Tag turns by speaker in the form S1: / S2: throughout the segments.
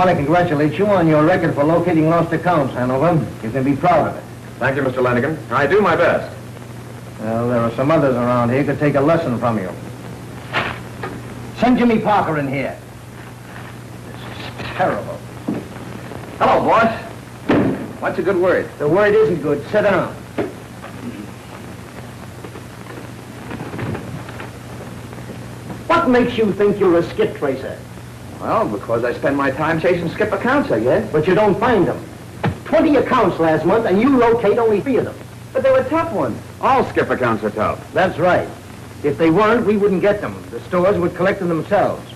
S1: want to congratulate you on your record for locating lost accounts, Hanover. You can be proud of it.
S2: Thank you, Mr. Lanigan. I do my best.
S1: Well, there are some others around here who could take a lesson from you. Send Jimmy Parker in here. This is terrible.
S3: Hello, boss. What's a good word?
S1: The word isn't good. Sit down. What makes you think you're a skip tracer?
S3: Well, because I spend my time chasing skip accounts, I guess.
S1: But you don't find them. 20 accounts last month, and you locate only 3 of them.
S3: But they were tough ones.
S2: All skip accounts are tough.
S1: That's right. If they weren't, we wouldn't get them. The stores would collect them themselves.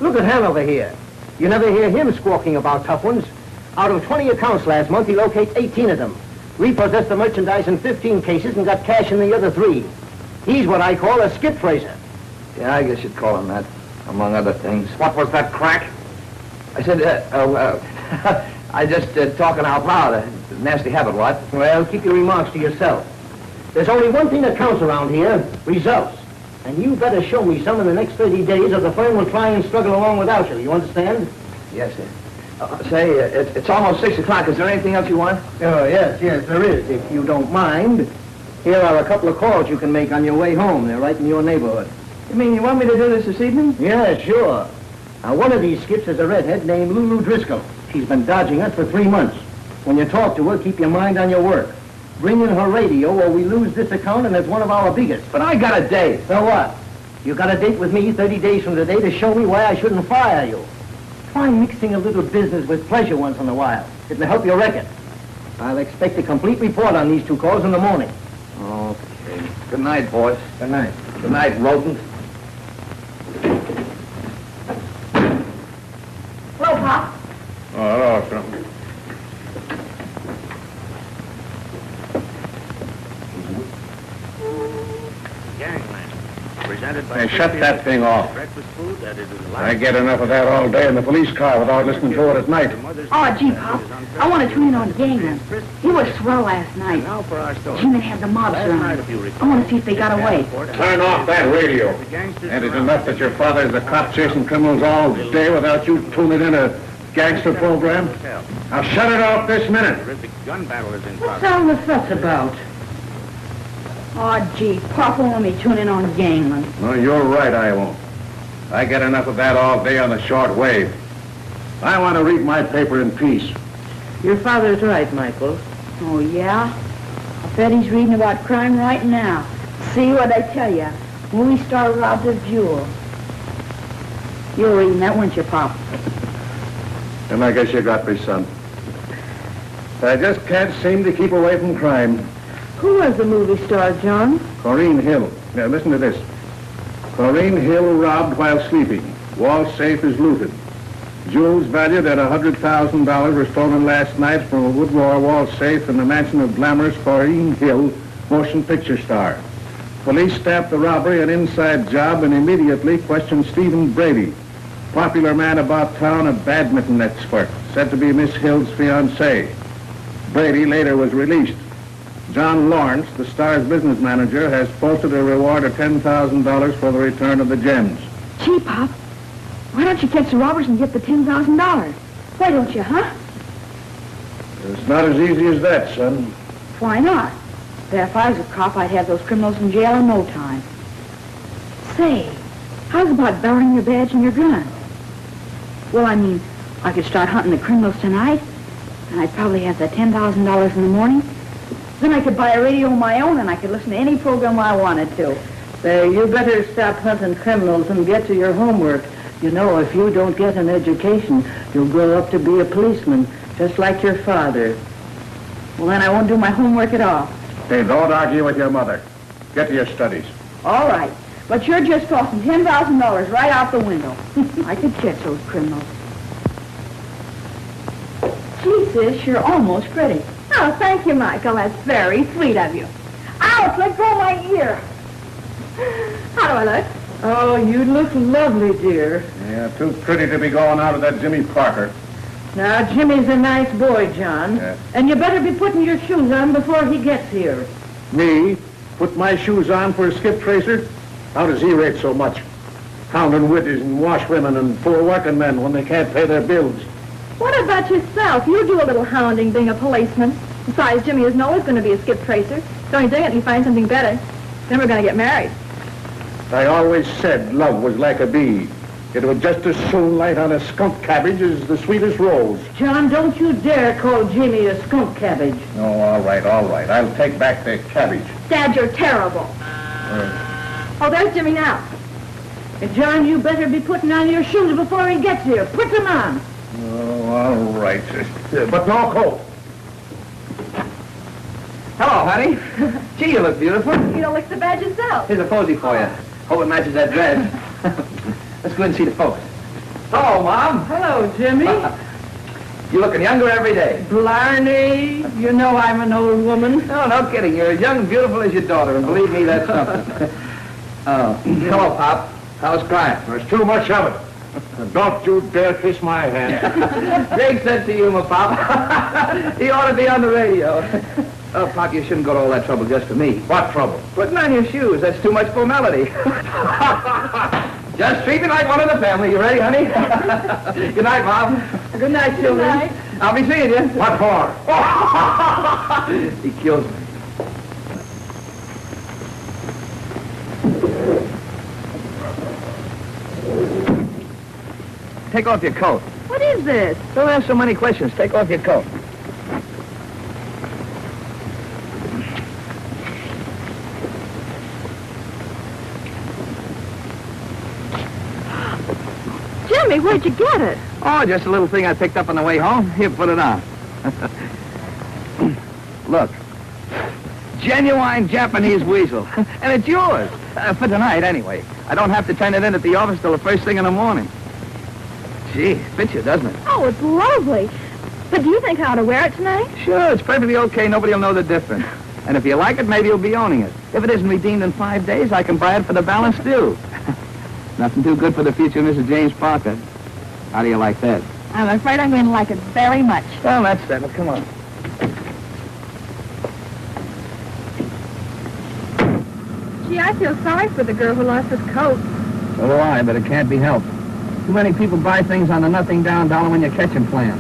S1: Look at Hanover here. You never hear him squawking about tough ones. Out of 20 accounts last month, he locates 18 of them. Repossessed the merchandise in 15 cases and got cash in the other 3. He's what I call a skip tracer.
S3: Yeah, I guess you'd call him that, among other things.
S2: What was that crack?
S3: I said, I just talking out loud. A nasty habit, what?
S1: Well, keep your remarks to yourself. There's only one thing that counts around here, results. And you better show me some in the next 30 days or the firm will try and struggle along without you. You understand?
S3: Yes, sir. Say, it's almost 6 o'clock. Is there anything else you want?
S1: Oh, yes, there is, if you don't mind. Here are a couple of calls you can make on your way home. They're right in your neighborhood.
S3: You mean you want me to do this evening?
S1: Yeah, sure. Now, one of these skips is a redhead named Lulu Driscoll. She's been dodging us for 3 months. When you talk to her, keep your mind on your work. Bring in her radio or we lose this account and it's one of our biggest.
S3: But I got a date.
S1: So what? You got a date with me 30 days from today to show me why I shouldn't fire you. Try mixing a little business with pleasure once in a while. It'll help your record. I'll expect a complete report on these 2 calls in the morning.
S3: Okay. Good night, boys.
S1: Good night.
S3: Good night, rodent.
S4: Hello, Pop.
S2: Oh, hello, son. Hey, shut that thing off. I get enough of that all day in the police car without listening to it at night.
S4: Oh, gee, Pop. I want to tune in on Gangland. He was swell last night. Jimmy had the mob surrounded. I want to see if they got away.
S2: Turn off that radio. And it's enough that your father is a cop chasing criminals all day without you tuning in a gangster program? Now shut it off this minute.
S4: What's all the fuss about? Oh, gee, Pop won't let me tune in on Gangland.
S2: No, you're right, I won't. I get enough of that all day on the short wave. I want to read my paper in peace.
S4: Your father's right, Michael. Oh, yeah? I bet he's reading about crime right now. See what I tell you. Movie star robbed a jewel. You were reading that, weren't you, Pop?
S2: And I guess you got me, son. I just can't seem to keep away from crime.
S4: Who was the movie star, John?
S2: Corrine Hill. Now, listen to this. Corrine Hill robbed while sleeping. Wall safe is looted. Jewels valued at $100,000 were stolen last night from a Woodmore wall safe in the mansion of glamorous Corrine Hill, motion picture star. Police staffed the robbery an inside job and immediately questioned Stephen Brady, popular man about town, a badminton expert, said to be Miss Hill's fiancé. Brady later was released. John Lawrence, the star's business manager, has posted a reward of $10,000 for the return of the gems.
S4: Gee, Pop, why don't you catch the robbers and get the $10,000? Why don't you, huh?
S2: It's not as easy as that, son.
S4: Why not? If I was a cop, I'd have those criminals in jail in no time. Say, how's about borrowing your badge and your gun? Well, I mean, I could start hunting the criminals tonight, and I'd probably have the $10,000 in the morning. Then I could buy a radio of my own, and I could listen to any program I wanted to. Say, you better stop hunting criminals and get to your homework. You know, if you don't get an education, you'll grow up to be a policeman, just like your father. Well, then I won't do my homework at all.
S2: Hey, don't argue with your mother. Get to your studies.
S4: All right, but you're just tossing $10,000 right out the window. I could catch those criminals. Gee, sis, you're almost ready.
S5: Oh, thank you, Michael. That's very sweet of you. Ouch, let go of my ear. How do I look?
S4: Oh, you look lovely, dear.
S2: Yeah, too pretty to be going out with that Jimmy Parker.
S4: Now, Jimmy's a nice boy, John.
S2: Yeah.
S4: And you better be putting your shoes on before he gets here.
S2: Me? Put my shoes on for a skip tracer? How does he rate so much? Hounding widdies and washwomen and poor working men when they can't pay their bills.
S5: What about yourself? You do a little hounding being a policeman. Besides, Jimmy isn't always going to be a skip tracer. Don't you dang it and you find something better. Then we're going to get married.
S2: I always said love was like a bee. It would just as soon light on a skunk cabbage as the sweetest rose.
S1: John, don't you dare call Jimmy a skunk cabbage.
S2: Oh, all right. I'll take back the cabbage.
S5: Dad, you're terrible. Oh, there's Jimmy now.
S1: John, you better be putting on your shoes before he gets here. Put them on.
S2: Oh, all right. But no coat.
S3: Hello, honey. Gee, you look beautiful.
S5: You don't look so bad yourself.
S3: Here's a posy for you. Hope it matches that dress. Let's go and see the folks. Hello, Mom.
S1: Hello, Jimmy.
S3: You're looking younger every day.
S1: Blarney, you know I'm an old woman.
S3: No kidding. You're as young and beautiful as your daughter, and believe me, that's something. Oh, hello, Pop. How's crime?
S2: There's too much of it. Don't you dare kiss my hand.
S3: Big sense of humor, Pop. He ought to be on the radio. Oh, Pop, you shouldn't go to all that trouble just for me.
S2: What trouble?
S3: Putting on your shoes. That's too much formality. Just treat me like one of the family. You ready, honey? Good night, Mom.
S1: Good night,
S5: Good
S1: children.
S5: night.
S3: I'll be seeing you.
S2: What for?
S3: He kills me. Take off your coat.
S5: What is this?
S3: Don't ask so many questions. Take off your coat.
S5: Jimmy, where'd you get it?
S3: Oh, just a little thing I picked up on the way home. Here, put it on. Look. Genuine Japanese weasel. And it's yours. For tonight, anyway. I don't have to turn it in at the office till the first thing in the morning. Gee, fits you, doesn't it?
S5: Oh, it's lovely. But do you think I ought to wear it tonight?
S3: Sure, it's perfectly okay. Nobody will know the difference. And if you like it, maybe you'll be owning it. If it isn't redeemed in 5 days, I can buy it for the balance due. Nothing too good for the future Mrs. James Parker. How do you like that?
S5: I'm afraid I'm going to like it very much.
S3: Well, that's settled. Come on.
S5: Gee, I feel sorry for the girl who lost his coat.
S3: So do I, but it can't be helped. Too many people buy things on a nothing-down dollar when you catch 'em plan.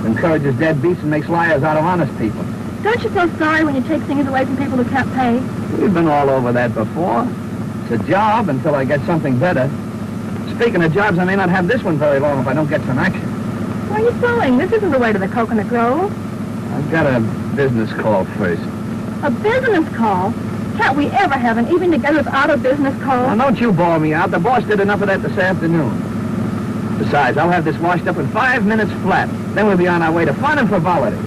S3: It encourages deadbeats and makes liars out of honest people.
S5: Don't you feel sorry when you take things away from people who can't pay?
S3: We've been all over that before. It's a job until I get something better. Speaking of jobs, I may not have this one very long if I don't get some action.
S5: Where are you going? This isn't the way to the Coconut Grove.
S3: I've got a business call first.
S5: A business call? Can't we ever have an evening together without a business call?
S3: Now, don't you bore me out. The boss did enough of that this afternoon. Besides, I'll have this washed up in 5 minutes flat. Then we'll be on our way to fun and frivolity.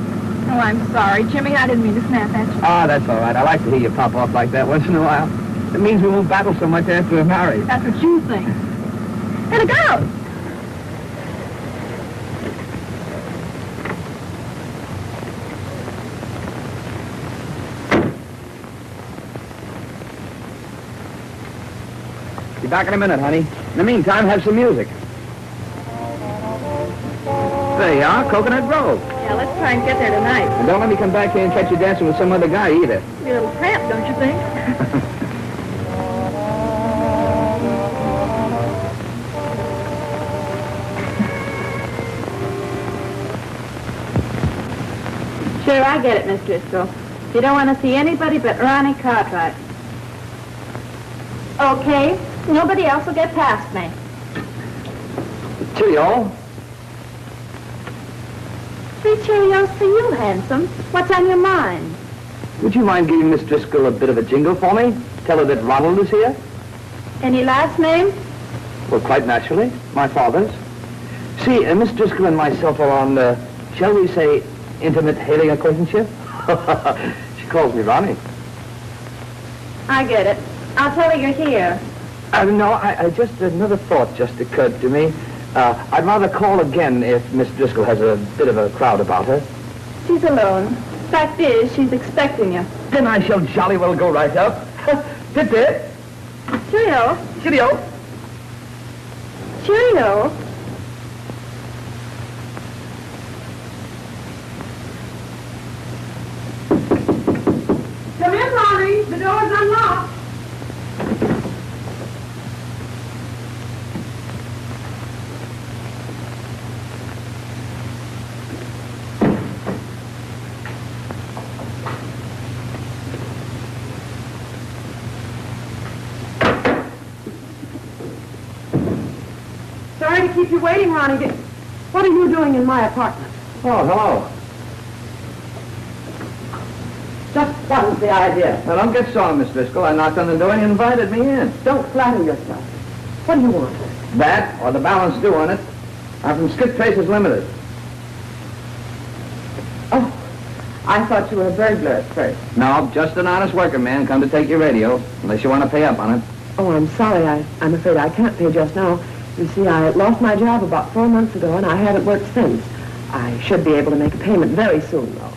S5: Oh, I'm sorry, Jimmy. I didn't mean to snap at you.
S3: Ah, that's all right. I like to hear you pop off like that once in a while. It means we won't battle so much after we're married.
S5: That's what you think. And it goes.
S3: Be back in a minute, honey. In the meantime, have some music. There you are, Coconut Grove.
S5: Yeah, let's try and get there tonight.
S3: And don't let me come back here and catch you dancing with some other guy either.
S5: Be a little cramped, don't you think?
S4: Sure, I get it, Miss Driscoll. You don't want to see anybody but Ronnie Cartwright. Okay, nobody else will get past me.
S3: Cheerio.
S4: Three Cheerios for you, handsome. What's on your mind?
S3: Would you mind giving Miss Driscoll a bit of a jingle for me? Tell her that Ronald is here?
S4: Any last name?
S3: Well, quite naturally. My father's. See, Miss Driscoll and myself are on, shall we say, intimate hailing acquaintanceship? She calls me Ronnie.
S4: I get it. I'll tell her you're here.
S3: No, I just, another thought just occurred to me. I'd rather call again if Miss Driscoll has a bit of a crowd about her.
S4: She's alone. Fact is, she's expecting you.
S3: Then I shall jolly well go right up. Tit-tit.
S4: Cheerio.
S3: Cheerio.
S4: Cheerio.
S1: Come in, Ronnie. The door's unlocked.
S6: keep you waiting, Ronnie. What are you doing in my apartment?
S3: Oh, hello.
S6: Just what was the idea?
S3: Now, don't get sore, Miss Driscoll. I knocked on the door and you invited me in.
S6: Don't flatter yourself. What do you want?
S3: That, or the balance due on it. I'm from Skip Traces Limited.
S6: Oh, I thought you were a burglar at first.
S3: No, just an honest worker, man, come to take your radio, unless you want to pay up on it.
S6: Oh, I'm sorry. I'm afraid I can't pay just now. You see, I lost my job about 4 months ago, and I haven't worked since. I should be able to make a payment very soon, though.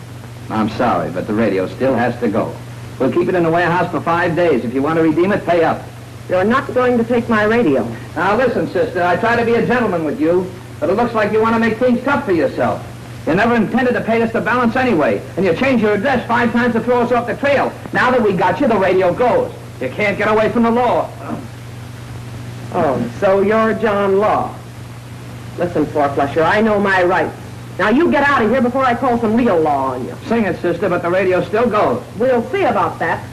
S3: I'm sorry, but the radio still has to go. We'll keep it in the warehouse for 5 days. If you want to redeem it, pay up.
S6: You're not going to take my radio.
S3: Now, listen, sister, I try to be a gentleman with you, but it looks like you want to make things tough for yourself. You never intended to pay us the balance anyway, and you changed your address 5 times to throw us off the trail. Now that we got you, the radio goes. You can't get away from the law.
S6: Oh, so you're John Law. Listen, Four-Flusher, I know my rights. Now you get out of here before I call some real law on you.
S3: Sing it, sister, but the radio still goes.
S6: We'll see about that.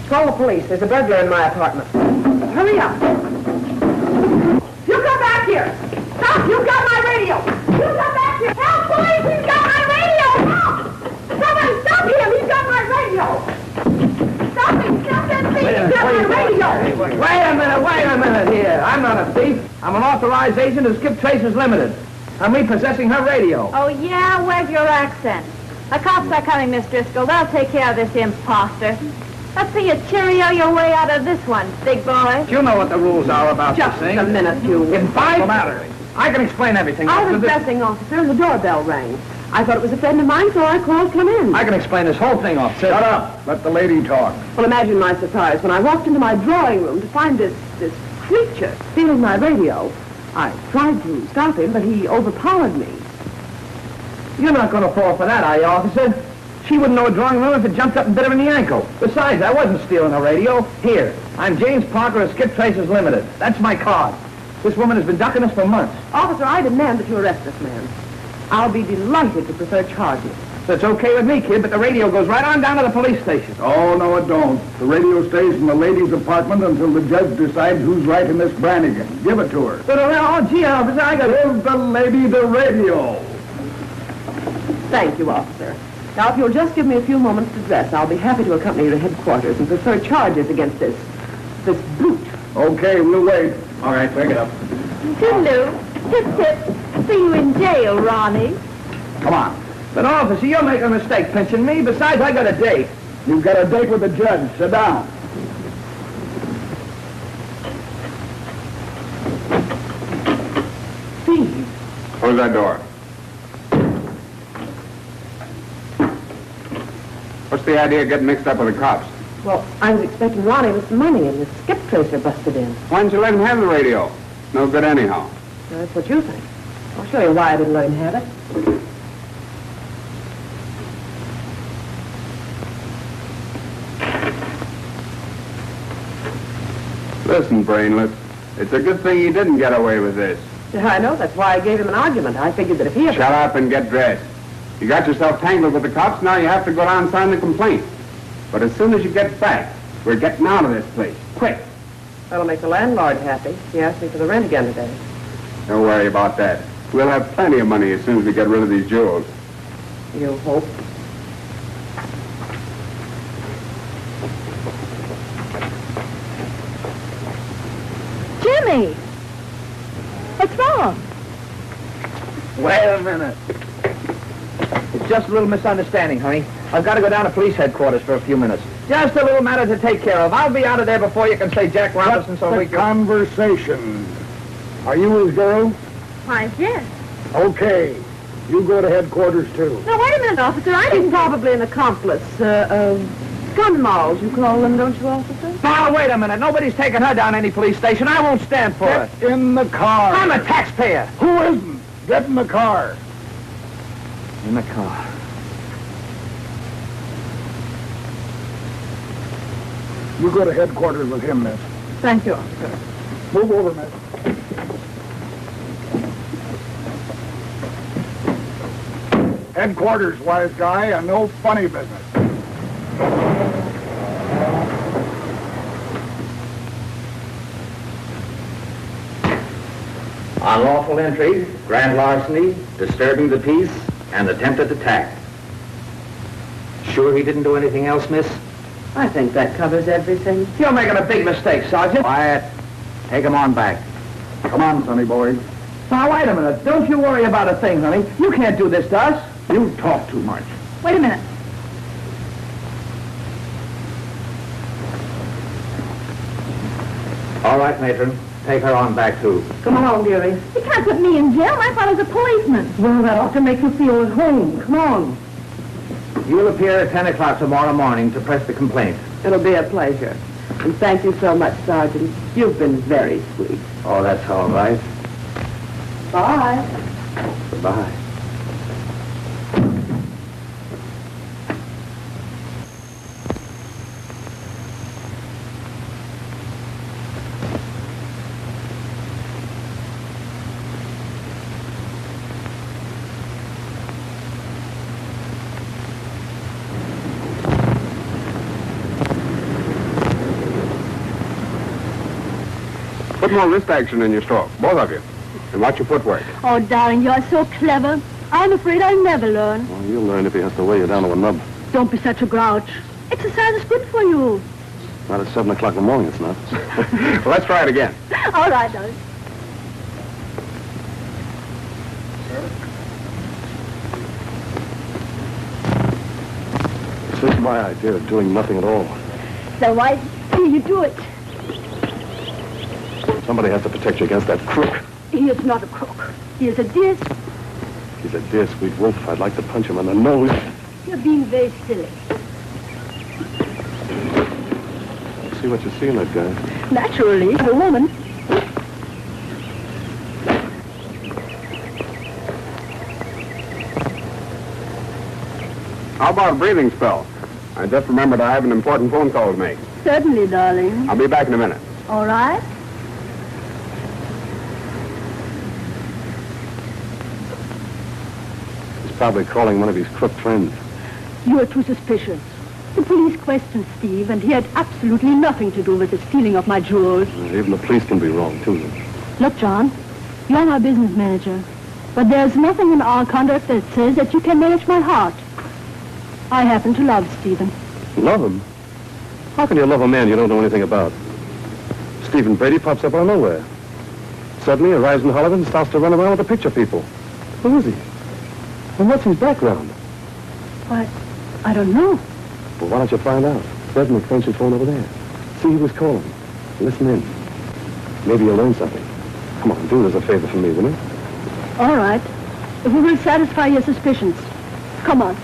S6: Call the police. There's a burglar in my apartment. Hurry up. You come back here. Stop! You've got my radio. You come back here. Help, police! He's got my radio. Help! Somebody stop him. He's got my radio. Stop him. Stop that thief. He's got my radio.
S3: Wait a minute here. I'm not a thief. I'm an authorized agent of Skip Traces Limited. I'm repossessing her radio.
S5: Oh, yeah? Where's your accent? The cops are coming, Miss Driscoll. They'll take care of this imposter. Let's see you cheerio your way out of this one, big boy.
S3: You know what the rules are about
S6: Just
S3: this thing.
S6: a minute, you.
S3: In 5 matters. I can explain everything.
S6: I was
S3: This-
S6: dressing, officer, and the doorbell rang. I thought it was a friend of mine, so I called come in.
S3: I can explain this whole thing, officer.
S2: Shut up. Let the lady talk.
S6: Well, imagine my surprise when I walked into my drawing room to find this creature stealing my radio. I tried to stop him, but he overpowered me.
S3: You're not going to fall for that, are you, officer? She wouldn't know a drawing room if it jumped up and bit her in the ankle. Besides, I wasn't stealing a radio. Here, I'm James Parker of Skip Traces Limited. That's my card. This woman has been ducking us for months.
S6: Officer, I demand that you arrest this man. I'll be delighted to prefer charges.
S3: So it's okay with me, kid, but the radio goes right on down to the police station.
S2: Oh, no, it don't. The radio stays in the lady's apartment until the judge decides who's right in this Brannigan. Give it to her.
S3: But, oh, gee, officer, I got...
S2: Give the lady the radio.
S6: Thank you, officer. Now, if you'll just give me a few moments to dress, I'll be happy to accompany you to headquarters and prefer charges against this brute.
S2: Okay, we'll wait.
S3: All right, break it up.
S5: Toodaloo. Tip, tip. See you in jail, Ronnie.
S2: Come on.
S3: But, officer, you're making a mistake pinching me. Besides, I got a date.
S2: You've got a date with the judge. Sit down.
S6: Steve.
S7: Close that door. What's the idea of getting mixed up with the cops?
S6: Well, I was expecting Ronnie with some money, and the skip tracer busted in.
S7: Why didn't you let him have the radio? No good anyhow.
S6: Now, that's what you think. I'll show you why I didn't let him have it.
S7: Listen, Brainless, it's a good thing you didn't get away with this.
S6: Yeah, I know. That's why I gave him an argument. I figured that if he had...
S7: Shut up and get dressed. You got yourself tangled with the cops, now you have to go down and sign the complaint. But as soon as you get back, we're getting out of this place. Quick.
S6: That'll make the landlord happy. He asked me for the rent again today.
S7: Don't worry about that. We'll have plenty of money as soon as we get rid of these jewels.
S6: You hope.
S5: Jimmy! What's wrong?
S3: Wait a minute. It's just a little misunderstanding, honey. I've got to go down to police headquarters for a few minutes. Just a little matter to take care of. I'll be out of there before you can say Jack Robinson so we can...
S2: Conversation. Are you his girl?
S5: Why, yes.
S2: Okay. You go to headquarters, too.
S5: Now, wait a minute, officer. I
S6: He's
S5: didn't...
S6: probably an accomplice. Gun malls, you call them, don't you, officer?
S3: Now, wait a minute. Nobody's taking her down any police station. I won't stand for it.
S2: Get in the car.
S3: I'm a taxpayer.
S2: Who isn't? Get in the car.
S3: In the car.
S2: You go to headquarters with him, miss.
S6: Thank you, officer.
S2: Move over, miss. Headquarters, wise guy, and no funny business.
S1: Unlawful entry, grand larceny, disturbing the peace, and attempted attack. Sure he didn't do anything else, miss?
S6: I think that covers everything.
S3: You're making a big mistake, Sergeant.
S1: Quiet. Take him on back.
S7: Come on, Sonny boy.
S3: Now, wait a minute. Don't you worry about a thing, honey. You can't do this to us.
S7: You talk too much.
S5: Wait a minute.
S1: All right, matron. Take her on back, too.
S6: Come along, dearie.
S5: You can't put me in jail. My father's a policeman.
S6: Well, that ought to make you feel at home. Come on.
S1: You'll appear at 10 o'clock tomorrow morning to press the complaint.
S6: It'll be a pleasure. And thank you so much, Sergeant. You've been very sweet.
S1: Oh, that's all right.
S6: Bye.
S1: Goodbye.
S7: Put more wrist action in your stroke, both of you. And watch your footwork.
S5: Oh, darling, you're so clever. I'm afraid I'll never learn.
S2: Well, you'll learn if he has to weigh you down to a nub.
S5: Don't be such a grouch. Exercise is good for you.
S2: Not at 7 o'clock in the morning, it's not.
S7: Well, let's try it again.
S5: All right, darling.
S2: This is my idea of doing nothing at all.
S5: So why do you do it?
S2: Somebody has to protect you against that crook.
S5: He is not a crook. He is a dear...
S2: He's a dear sweet wolf. I'd like to punch him on the nose.
S5: You're being very silly.
S2: See what you see in that guy.
S5: Naturally, a woman.
S7: How about a breathing spell? I just remembered I have an important phone call to make.
S5: Certainly, darling.
S7: I'll be back in a minute.
S5: All right.
S2: He's probably calling one of his crook friends.
S5: You are too suspicious. The police questioned Steve, and he had absolutely nothing to do with the stealing of my jewels.
S2: Even the police can be wrong, too.
S5: Look, John, you're my business manager, but there's nothing in our conduct that says that you can manage my heart. I happen to love Stephen.
S2: Love him? How can you love a man you don't know anything about? Stephen Brady pops up out of nowhere. Suddenly arrives in Hollywood and starts to run around with the picture people. Who is he? And what's his background?
S5: Why, I don't know.
S2: Well, why don't you find out? Fred and McFrench's phone over there. See who was calling. Listen in. Maybe you'll learn something. Come on, do us a favor for me, will you?
S5: All right. We will satisfy your suspicions. Come on.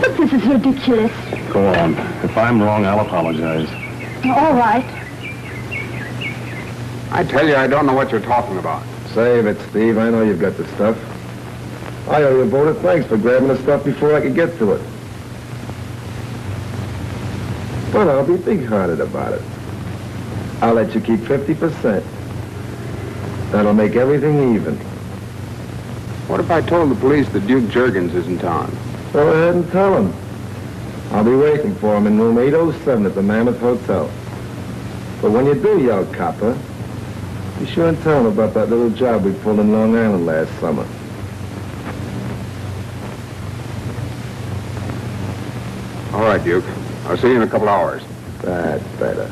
S5: But this is ridiculous.
S2: Go on. If I'm wrong, I'll apologize.
S5: All right.
S7: I tell you, I don't know what you're talking about.
S8: Save it, Steve. I know you've got the stuff. I owe you a vote of thanks for grabbing the stuff before I could get to it. But I'll be big-hearted about it. I'll let you keep 50%. That'll make everything even.
S7: What if I told the police that Duke Juergens is in town?
S8: Go ahead and tell him. I'll be waiting for him in room 807 at the Mammoth Hotel. But when you do, young copper, be sure and tell him about that little job we pulled in Long Island last summer.
S7: All right, Duke. I'll see you in a couple hours.
S8: That's better.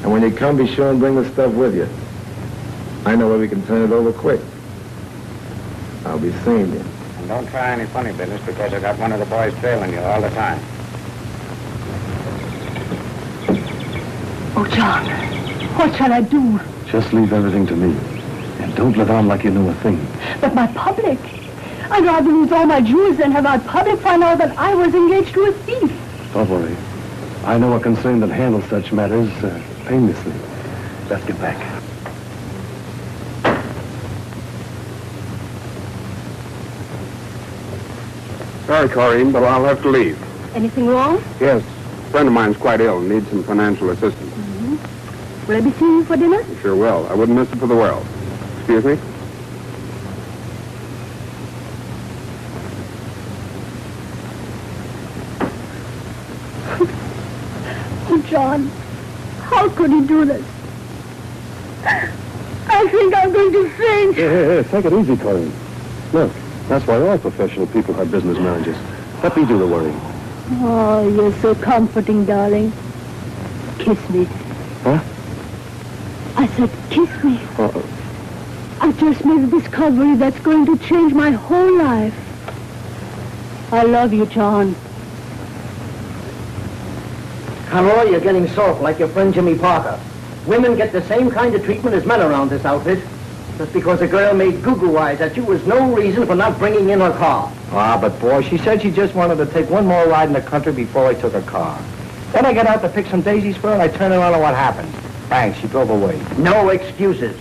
S8: And when you come, be sure and bring the stuff with you. I know where we can turn it over quick. I'll be seeing you.
S1: And don't try any funny business because I got one of the boys trailing you all the time.
S5: Oh, John, what shall I do?
S2: Just leave everything to me. And don't let on like you know a thing.
S5: But my public. I'd rather lose all my jewels than have our public find out that I was engaged to a thief.
S2: Don't worry. I know a concern that handles such matters painlessly. Let's get back.
S7: Sorry, Corrine, but I'll have to leave.
S5: Anything wrong?
S7: Yes. A friend of mine's quite ill and needs some financial assistance.
S5: Will I be seeing you for dinner?
S7: You sure will. I wouldn't miss it for the world. Excuse me?
S5: Oh, John, how could he do this?
S4: going to faint.
S9: Here, take it easy, Corinne. Look, that's why all professional people have business managers. Let me do the worrying.
S4: Oh, you're so comforting, darling. Kiss me.
S9: Huh?
S4: I said, kiss me.
S9: Uh-oh.
S4: I just made a discovery that's going to change my whole life. I love you, John.
S1: Conroy, you're getting soft like your friend Jimmy Parker. Women get the same kind of treatment as men around this outfit. Just because a girl made goo-goo eyes at you was no reason for not bringing in her car.
S3: Ah, but boy, she said she just wanted to take one more ride in the country before I took her car. Then I got out to pick some daisies for her, and I turned around and what happened? Bang, she drove away.
S1: No excuses.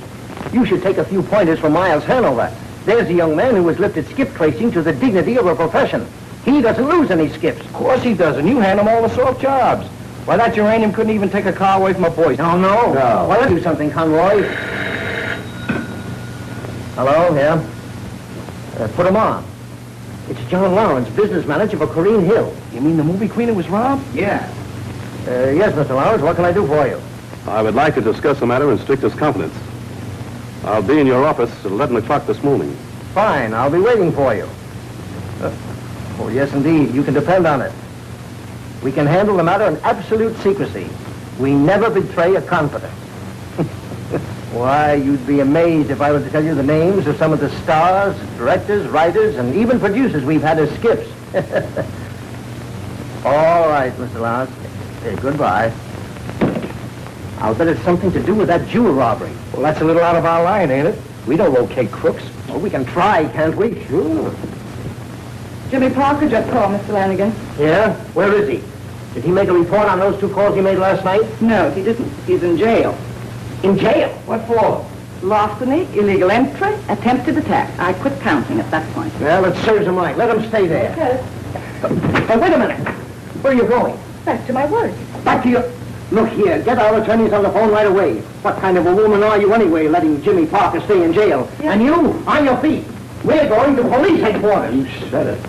S1: You should take a few pointers from Miles Hanover. There's a young man who has lifted skip tracing to the dignity of a profession. He doesn't lose any skips.
S3: Of course he doesn't. You hand him all the soft jobs. Why, that uranium couldn't even take a car away from a boy.
S1: No. Well, let's do something, Conroy. Hello, yeah? Put him on. It's John Lawrence, business manager for Corrine Hill.
S3: You mean the movie queen who was robbed?
S1: Yeah. Yes, Mr. Lawrence, what can I do for you?
S9: I would like to discuss the matter in strictest confidence. I'll be in your office at 11 o'clock this morning.
S1: Fine, I'll be waiting for you. Oh, yes, indeed. You can depend on it. We can handle the matter in absolute secrecy. We never betray a confidence. Why, you'd be amazed if I were to tell you the names of some of the stars, directors, writers, and even producers we've had as skips. All right, Mr. Lawrence. Goodbye. I'll bet it's something to do with that jewel robbery.
S3: Well, that's a little out of our line, ain't it? We don't locate crooks.
S1: Well, we can try, can't we?
S3: Sure.
S6: Jimmy Parker just called, Mr. Lanigan.
S1: Yeah? Where is he? Did he make a report on those 2 calls he made last night?
S6: No, he didn't. He's in jail.
S1: In jail? What for?
S6: Larceny, illegal entry, attempted attack. I quit counting at that point.
S1: Well, it serves him right. Let him stay there.
S6: Okay.
S1: But wait a minute. Where are you going?
S6: Back to my work.
S1: Back to your... Look here, get our attorneys on the phone right away. What kind of a woman are you anyway, letting Jimmy Parker stay in jail?
S6: Yeah.
S1: And you, on your feet. We're going to police headquarters.
S3: You said it.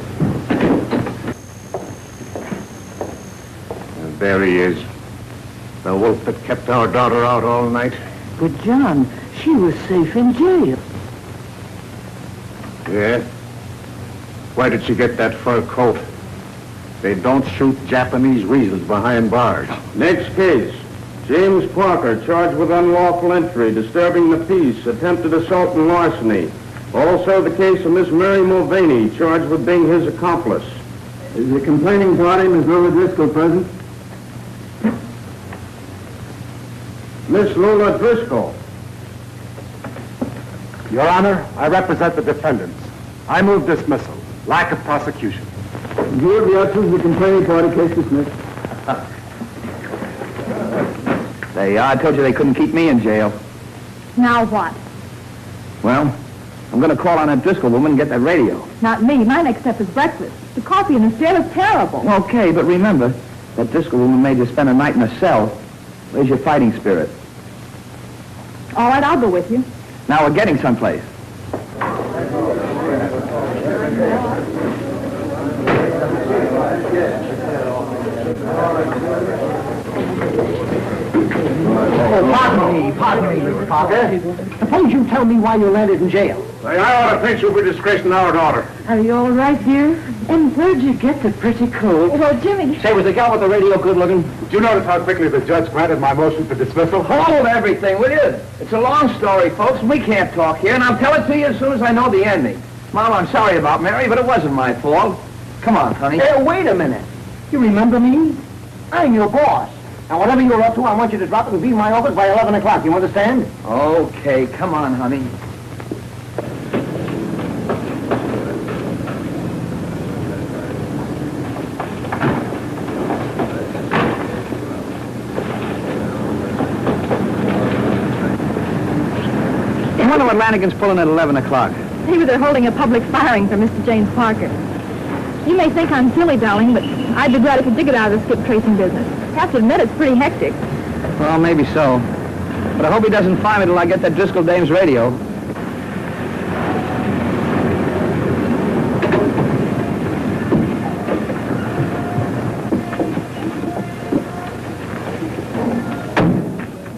S2: And there he is. The wolf that kept our daughter out all night.
S4: But, John, she was safe in jail.
S2: Yeah? Why did she get that fur coat? They don't shoot Japanese weasels behind bars. Next case. James Parker, charged with unlawful entry, disturbing the peace, attempted assault and larceny. Also the case of Miss Mary Mulvaney, charged with being his accomplice.
S8: Is the complaining party, Miss Lola Driscoll, present?
S2: Miss Lola Driscoll.
S9: Your Honor, I represent the defendants. I move dismissal. Lack of prosecution.
S8: Good, the answer is the complaining party, case dismissed.
S3: There you are. I told you they couldn't keep me in jail.
S5: Now what?
S3: Well, I'm going to call on that Driscoll woman and get that radio.
S5: Not me. My next step is breakfast. The coffee in this jail is terrible.
S3: Okay, but remember, that Driscoll woman made you spend a night in a cell. Where's your fighting spirit?
S5: All right, I'll go with you.
S3: Now we're getting someplace.
S1: Oh, pardon me, Mr. Parker. Suppose you tell me why you landed in jail.
S2: I ought to think you'll be disgracing our daughter.
S4: Are you all right, dear? And where'd you get the pretty coat?
S5: Well, Jimmy...
S1: Say, was the gal with the radio good looking?
S9: Do you notice how quickly the judge granted my motion for dismissal?
S3: Hold everything, will you? It's a long story, folks, and we can't talk here, and I'll tell it to you as soon as I know the ending. Mom, I'm sorry about Mary, but it wasn't my fault. Come on, honey.
S1: Hey, wait a minute. You remember me? I'm your boss. Now, whatever you're up to, I want you to drop it and be in my office by 11 o'clock. You understand?
S3: Okay, come on, honey. I wonder what Lanigan's pulling at 11 o'clock.
S5: Maybe they're holding a public firing for Mr. James Parker. You may think I'm silly, darling, but I'd be glad if you did get out of the skip tracing business. I have to admit, it's pretty hectic.
S3: Well, maybe so. But I hope he doesn't find me till I get that Driscoll dame's radio.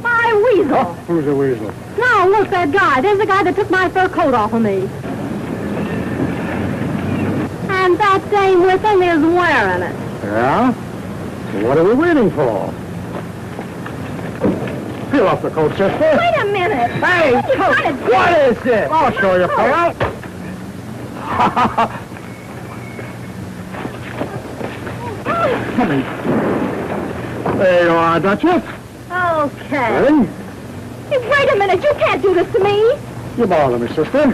S5: My weasel!
S2: Who's a weasel?
S5: No, look, that guy. There's the guy that took my fur coat off of me. And that dame with him is wearing it.
S1: Yeah? What are we waiting for? Peel off the coat, sister.
S5: Wait a minute.
S1: Hey, what is this? I'll show you, pal. There you are, Duchess.
S5: Okay.
S1: Ready?
S5: Hey, wait a minute. You can't do this to me.
S1: You bother me, sister.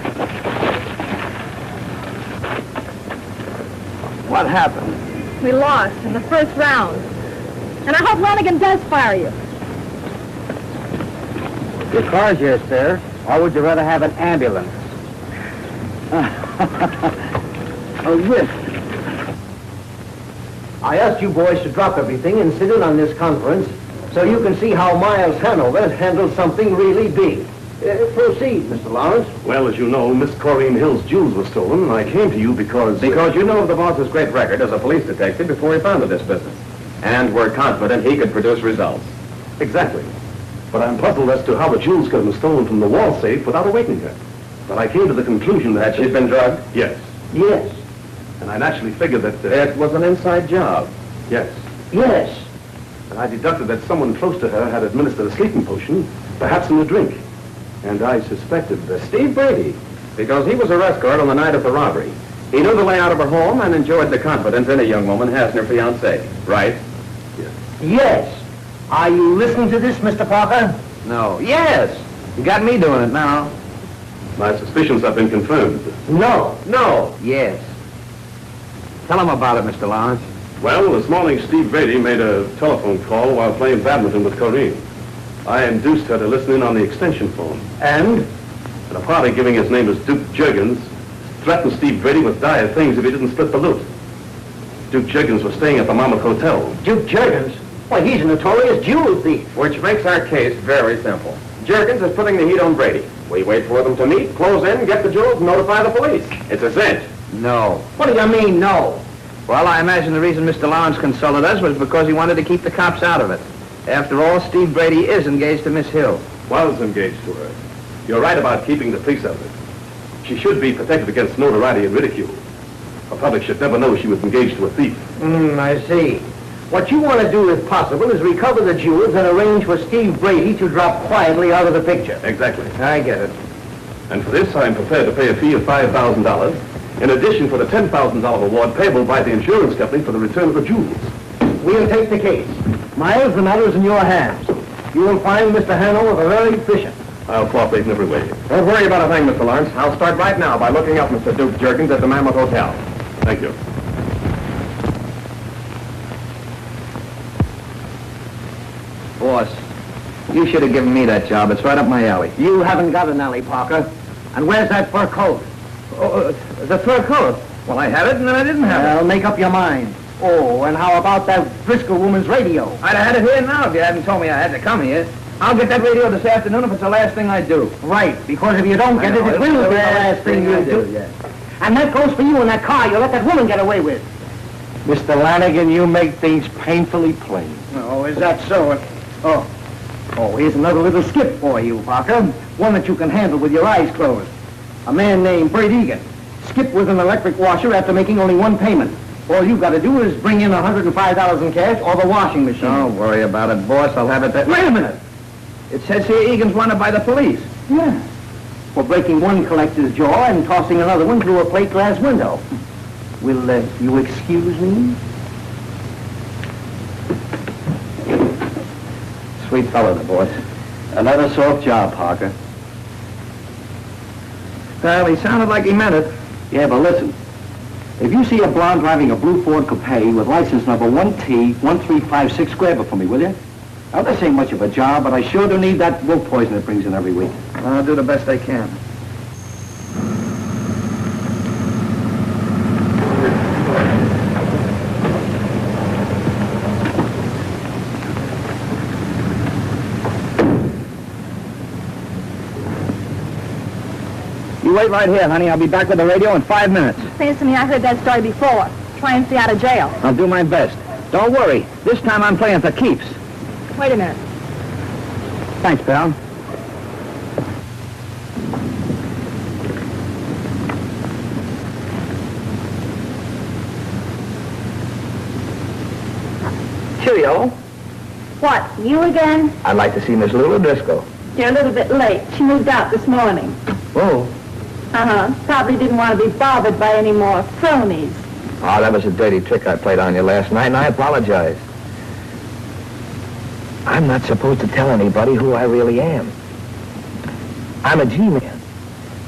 S1: What happened?
S5: We lost in the first round. And I hope Lanigan does fire you.
S3: Your car's here, sir. Or would you rather have an ambulance?
S1: A whiff. I asked you boys to drop everything and sit in on this conference so you can see how Miles Hanover handled something really big. Proceed, Mr. Lawrence.
S9: Well, as you know, Miss Corrine Hill's jewels were stolen, and I came to you because...
S10: Because you know of the boss's great record as a police detective before he founded this business. And we're confident he could produce results.
S9: Exactly. But I'm puzzled as to how the jewels could have been stolen from the wall safe without awakening her. But I came to the conclusion that...
S10: She'd been drugged?
S9: Yes.
S1: Yes.
S9: And I naturally figured that...
S10: It was an inside job.
S9: Yes.
S1: Yes.
S9: And I deducted that someone close to her had administered a sleeping potion, perhaps in the drink. And I suspected that...
S10: Steve Brady. Because he was a rest guard on the night of the robbery. He knew the layout of her home and enjoyed the confidence any young woman has in her fiancé. Right?
S1: Yes. Are you listening to this, Mr. Parker?
S3: No. Yes. You got me doing it now.
S9: My suspicions have been confirmed.
S1: No.
S10: No.
S3: Yes. Tell him about it, Mr. Lawrence.
S9: Well, this morning Steve Brady made a telephone call while playing badminton with Corrine. I induced her to listen in on the extension phone.
S1: And?
S9: And a party giving his name as Duke Juergens threatened Steve Brady with dire things if he didn't split the loot. Duke Juergens was staying at the Monmouth Hotel.
S1: Duke Juergens? Why, he's a notorious jewel thief.
S10: Which makes our case very simple. Juergens is putting the heat on Brady. We wait for them to meet, close in, get the jewels, and notify the police. It's a cinch.
S3: No.
S1: What do you mean, no?
S3: Well, I imagine the reason Mr. Lawrence consulted us was because he wanted to keep the cops out of it. After all, Steve Brady is engaged to Miss Hill.
S9: Was engaged to her. You're right about keeping the police out of it. She should be protected against notoriety and ridicule. The public should never know she was engaged to a thief.
S1: I see. What you want to do, if possible, is recover the jewels and arrange for Steve Brady to drop quietly out of the picture.
S9: Exactly.
S1: I get it.
S9: And for this, I am prepared to pay a fee of $5,000, in addition for the $10,000 reward payable by the insurance company for the return of the jewels.
S1: We'll take the case. Miles, the matter is in your hands. You will find Mr. Hanover very efficient.
S9: I'll cooperate in every way.
S10: Don't worry about a thing, Mr. Lawrence. I'll start right now by looking up Mr. Duke Juergens at the Mammoth Hotel.
S9: Thank you.
S3: Boss, you should have given me that job. It's right up my alley.
S1: You haven't got an alley, Parker. And where's that fur coat?
S3: The fur coat? Well, I had it and then I didn't have it.
S1: Well, make up your mind. Oh, and how about that Driscoll woman's radio?
S3: I'd have had it here now if you hadn't told me I had to come here. I'll get that radio this afternoon if it's the last thing I do.
S1: Right, because if you don't get it, it will be the last thing you do.
S3: Yes.
S1: And that goes for you in that car you let that woman get away with.
S8: Mr. Lanigan, you make things painfully plain.
S1: Oh, is that so? Oh, here's another little skip for you, Parker. One that you can handle with your eyes closed. A man named Bert Egan. Skip with an electric washer after making only one payment. All you've got to do is bring in $105 in cash or the washing machine.
S3: Don't worry about it, boss. I'll have it that...
S1: Wait a minute.
S3: It says here Egan's wanted by the police.
S1: Yeah. For breaking one collector's jaw and tossing another one through a plate glass window. Will you excuse me?
S3: Sweet fellow, the boss.
S8: Another soft job, Parker.
S3: Well, he sounded like he meant it.
S8: Yeah, but listen. If you see a blonde driving a blue Ford Coupe with license number 1T1356, grab it for me, will you? Now, this ain't much of a job, but I sure do need that wolf poison it brings in every week.
S3: I'll do the best I can. You wait right here, honey. I'll be back with the radio in 5 minutes.
S5: Seems to me I heard that story before. Try and stay out of jail.
S3: I'll do my best. Don't worry. This time I'm playing for keeps.
S5: Wait a minute.
S3: Thanks, pal. Cheerio.
S4: What, you again?
S3: I'd like to see Miss Lula Driscoll.
S4: You're a little bit late. She moved out this morning.
S3: Oh.
S4: Probably didn't want to be bothered by any more phonies.
S3: Oh, that was a dirty trick I played on you last night, and I apologize. I'm not supposed to tell anybody who I really am. I'm a G-man.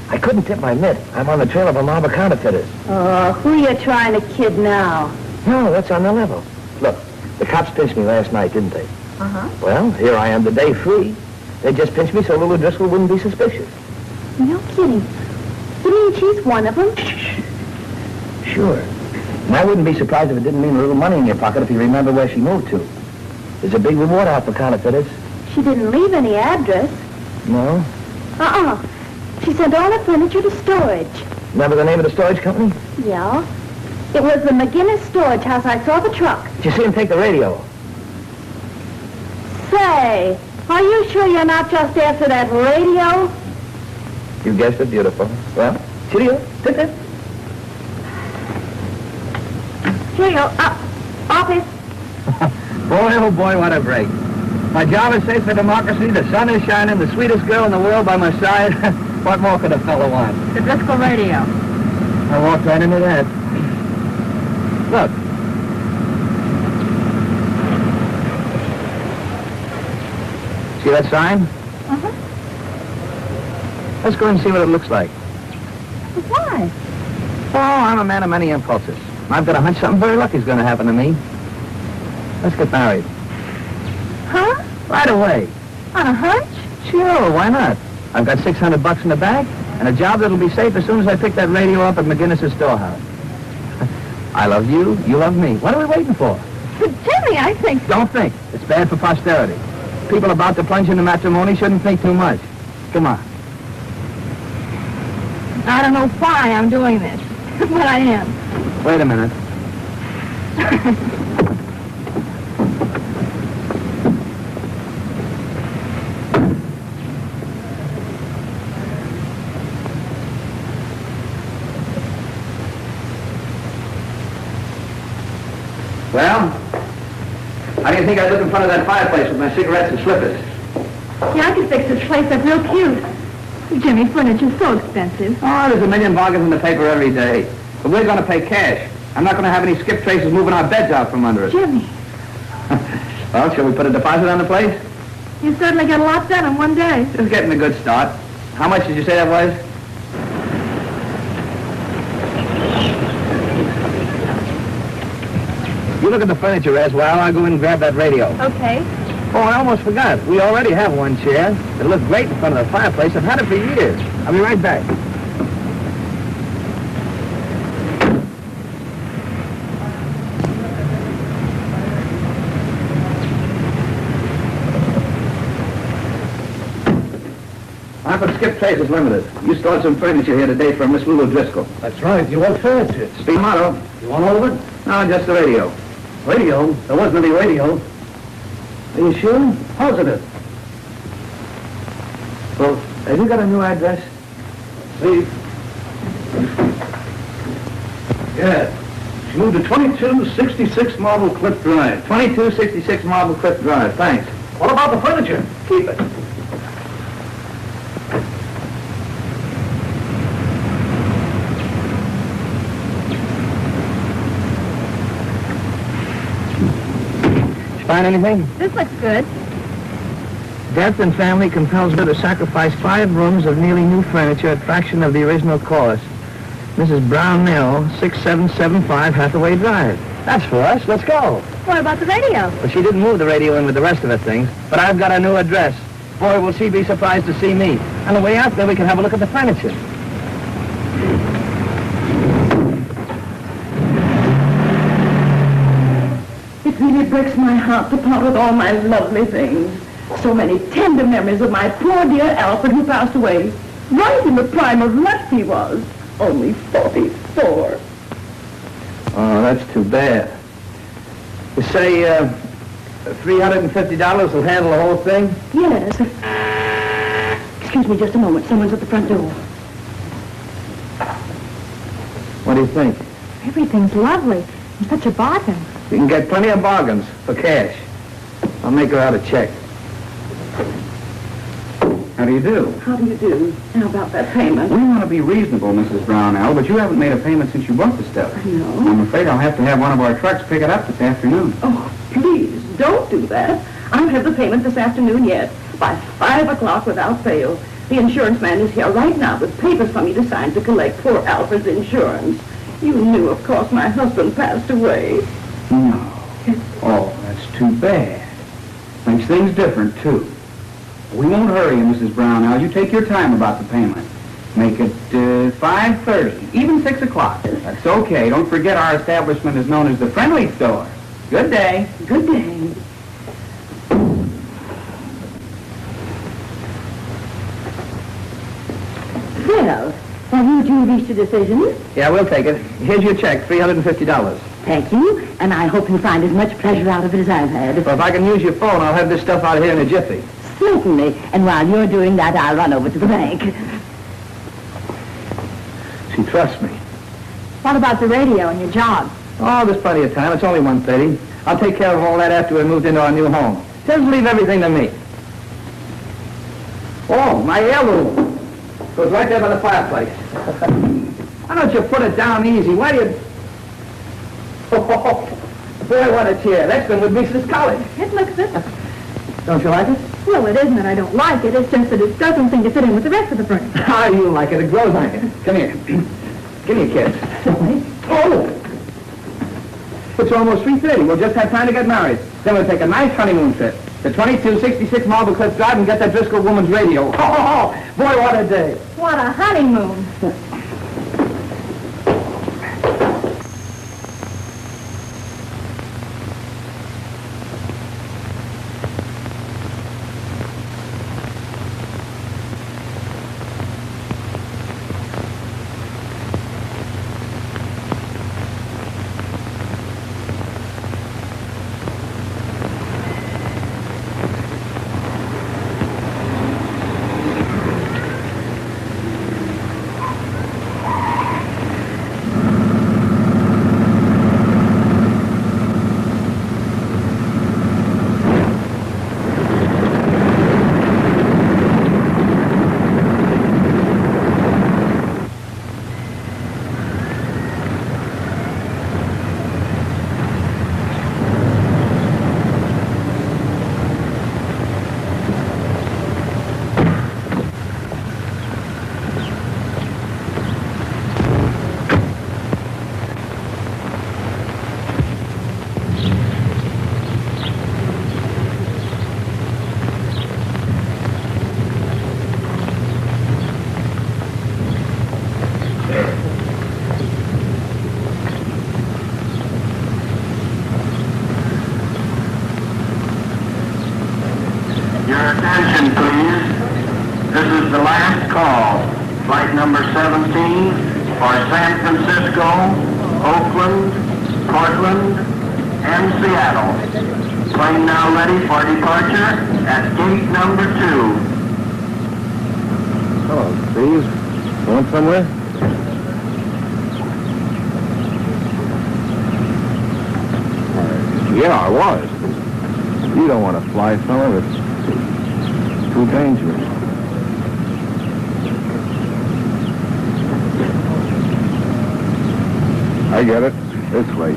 S3: I couldn't tip my mitt. I'm on the trail of a mob of counterfeiters.
S4: Oh, who are you trying to kid now?
S3: No, that's on the level. Look, the cops pinched me last night, didn't they?
S4: Uh-huh.
S3: Well, here I am today free. They just pinched me so Lula Driscoll wouldn't be suspicious.
S4: No kidding. You mean she's one of them?
S3: Sure. And I wouldn't be surprised if it didn't mean a little money in your pocket if you remember where she moved to. There's a big reward out for counterfeiters.
S4: She didn't leave any address.
S3: No?
S4: She sent all her furniture to storage.
S3: Remember the name of the storage company?
S4: Yeah. It was the McGinnis storage house. I saw the truck.
S3: Did you see him take the radio?
S4: Say, are you sure you're not just after that radio?
S3: You guessed it, beautiful. Well, cheerio. Tip-tip.
S4: Cheerio. Office.
S3: Boy, oh boy, what a break. My job is safe for democracy, the sun is shining, the sweetest girl in the world by my side. What more could a fellow want?
S4: The Driscoll radio.
S3: I walked right into that. Look. See that sign?
S4: Uh-huh.
S3: Let's go and see what it looks like.
S4: Why?
S3: Oh, I'm a man of many impulses. I've got a hunch something very lucky is going to happen to me. Let's get married.
S4: Huh?
S3: Right away.
S4: On a hunch?
S3: Sure, why not? I've got $600 in the bank and a job that'll be safe as soon as I pick that radio up at McGinnis' storehouse. I love you, you love me. What are we waiting for?
S4: But Jimmy, I think...
S3: Don't think. It's bad for posterity. People about to plunge into matrimony shouldn't think too much. Come on.
S4: I don't know why I'm doing this, but I am.
S3: Wait a minute. Well, how do you think I look in front of that fireplace with my cigarettes and slippers?
S5: Yeah, I could fix this place up real cute. Jimmy, furniture's so expensive.
S3: Oh, there's a million bargains in the paper every day. But we're going to pay cash. I'm not going to have any skip traces moving our beds out from under us.
S5: Jimmy,
S3: Well, shall we put a deposit on the place?
S5: you certainly got a lot done in one day.
S3: Just getting a good start. How much did you say that was? You look at the furniture, Res, while I'll go in and grab that radio.
S5: Okay.
S3: Oh, I almost forgot. We already have one chair. It'll look great in front of the fireplace. I've had it for years. I'll be right back. I'm from Skip Traces Limited. You stored some furniture here today for Miss Lula Driscoll.
S1: That's right. You want furniture?
S3: It's the motto.
S1: You want all of it?
S3: No, just the radio.
S1: Radio? There wasn't any radio.
S3: Are you sure?
S1: Positive.
S3: Well, have you got a new address?
S1: See? Yeah. She moved to 2266 Marble Cliff Drive.
S3: 2266 Marble Cliff Drive. Thanks.
S1: What about the furniture?
S3: Keep it. Find anything?
S5: This looks good.
S3: Death and family compels her to sacrifice 5 rooms of nearly new furniture at fraction of the original cost. Mrs. Brownell, 6775 Hathaway Drive. That's for us. Let's go.
S5: What about the radio?
S3: Well, she didn't move the radio in with the rest of the things, but I've got a new address. Boy, will she be surprised to see me. On the way out there, we can have a look at the furniture.
S6: It really breaks my heart to part with all my lovely things. So many tender memories of my poor dear Alfred who passed away. Right in the prime of life he was. Only 44.
S3: Oh, that's too bad. You say, $350 will handle the whole thing?
S6: Yes. Excuse me just a moment. Someone's at the front door.
S3: What do you think?
S5: Everything's lovely. And such a bargain.
S3: You can get plenty of bargains for cash. I'll make her out a check.
S10: How do you do?
S6: How do you do? How about that payment?
S10: We want to be reasonable, Mrs. Brownell, but you haven't made a payment since you bought the stuff.
S6: No.
S10: I'm afraid I'll have to have one of our trucks pick it up this afternoon.
S6: Oh, please, don't do that. I'll have the payment this afternoon yet. By 5 o'clock without fail. The insurance man is here right now with papers for me to sign to collect poor Alfred's insurance. You knew, of course, my husband passed away.
S10: No. Oh, that's too bad. Makes things different, too. We won't hurry you, Mrs. Brownell. You take your time about the payment. Make it 5:30, even 6 o'clock. That's okay. Don't forget our establishment is known as the Friendly Store. Good day.
S6: Good day. Well, have you two reached a decision?
S3: Yeah, we'll take it. Here's your check, $350.
S6: Thank you, and I hope you find as much pleasure out of it as I've had.
S3: Well, if I can use your phone, I'll have this stuff out here in a jiffy.
S6: Certainly, and while you're doing that, I'll run over to the bank.
S3: She trusts me.
S5: What about the radio and your job?
S3: Oh, there's plenty of time. It's only 1:30. I'll take care of all that after we moved into our new home. Just leave everything to me. Oh, my heirloom. Goes right there by the fireplace. Why don't you put it down easy? Why do you... Oh, boy, what a chair. That's been with me since college.
S5: It looks good.
S3: Don't you like it?
S5: Well, it isn't that I don't like it. It's just that it doesn't seem to fit in with the rest of the furniture.
S3: How you like it? It grows on you. Come here. Give me a kiss. Oh! It's almost 3:30. We'll just have time to get married. Then we'll take a nice honeymoon trip to 2266 Marble Cliff Drive and get that Driscoll woman's radio. Oh, boy, what a day.
S5: What a honeymoon.
S11: Attention, please. This is the last call. Flight number 17 for San Francisco, Oakland, Portland, and Seattle. Plane now ready for departure at gate number 2.
S8: Hello, Steve. Going somewhere? Yeah, I was. You don't want to fly, fella. It's too dangerous. I get it. This way.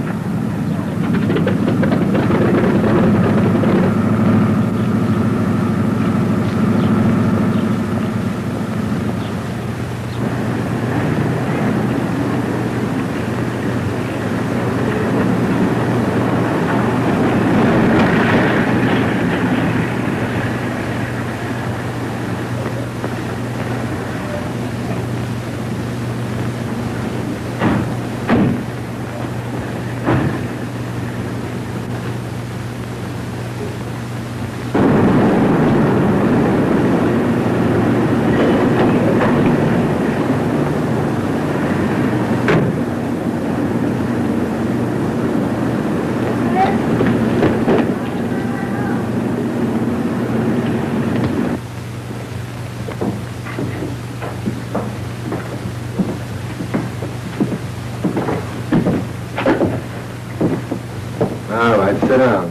S8: All right, sit down.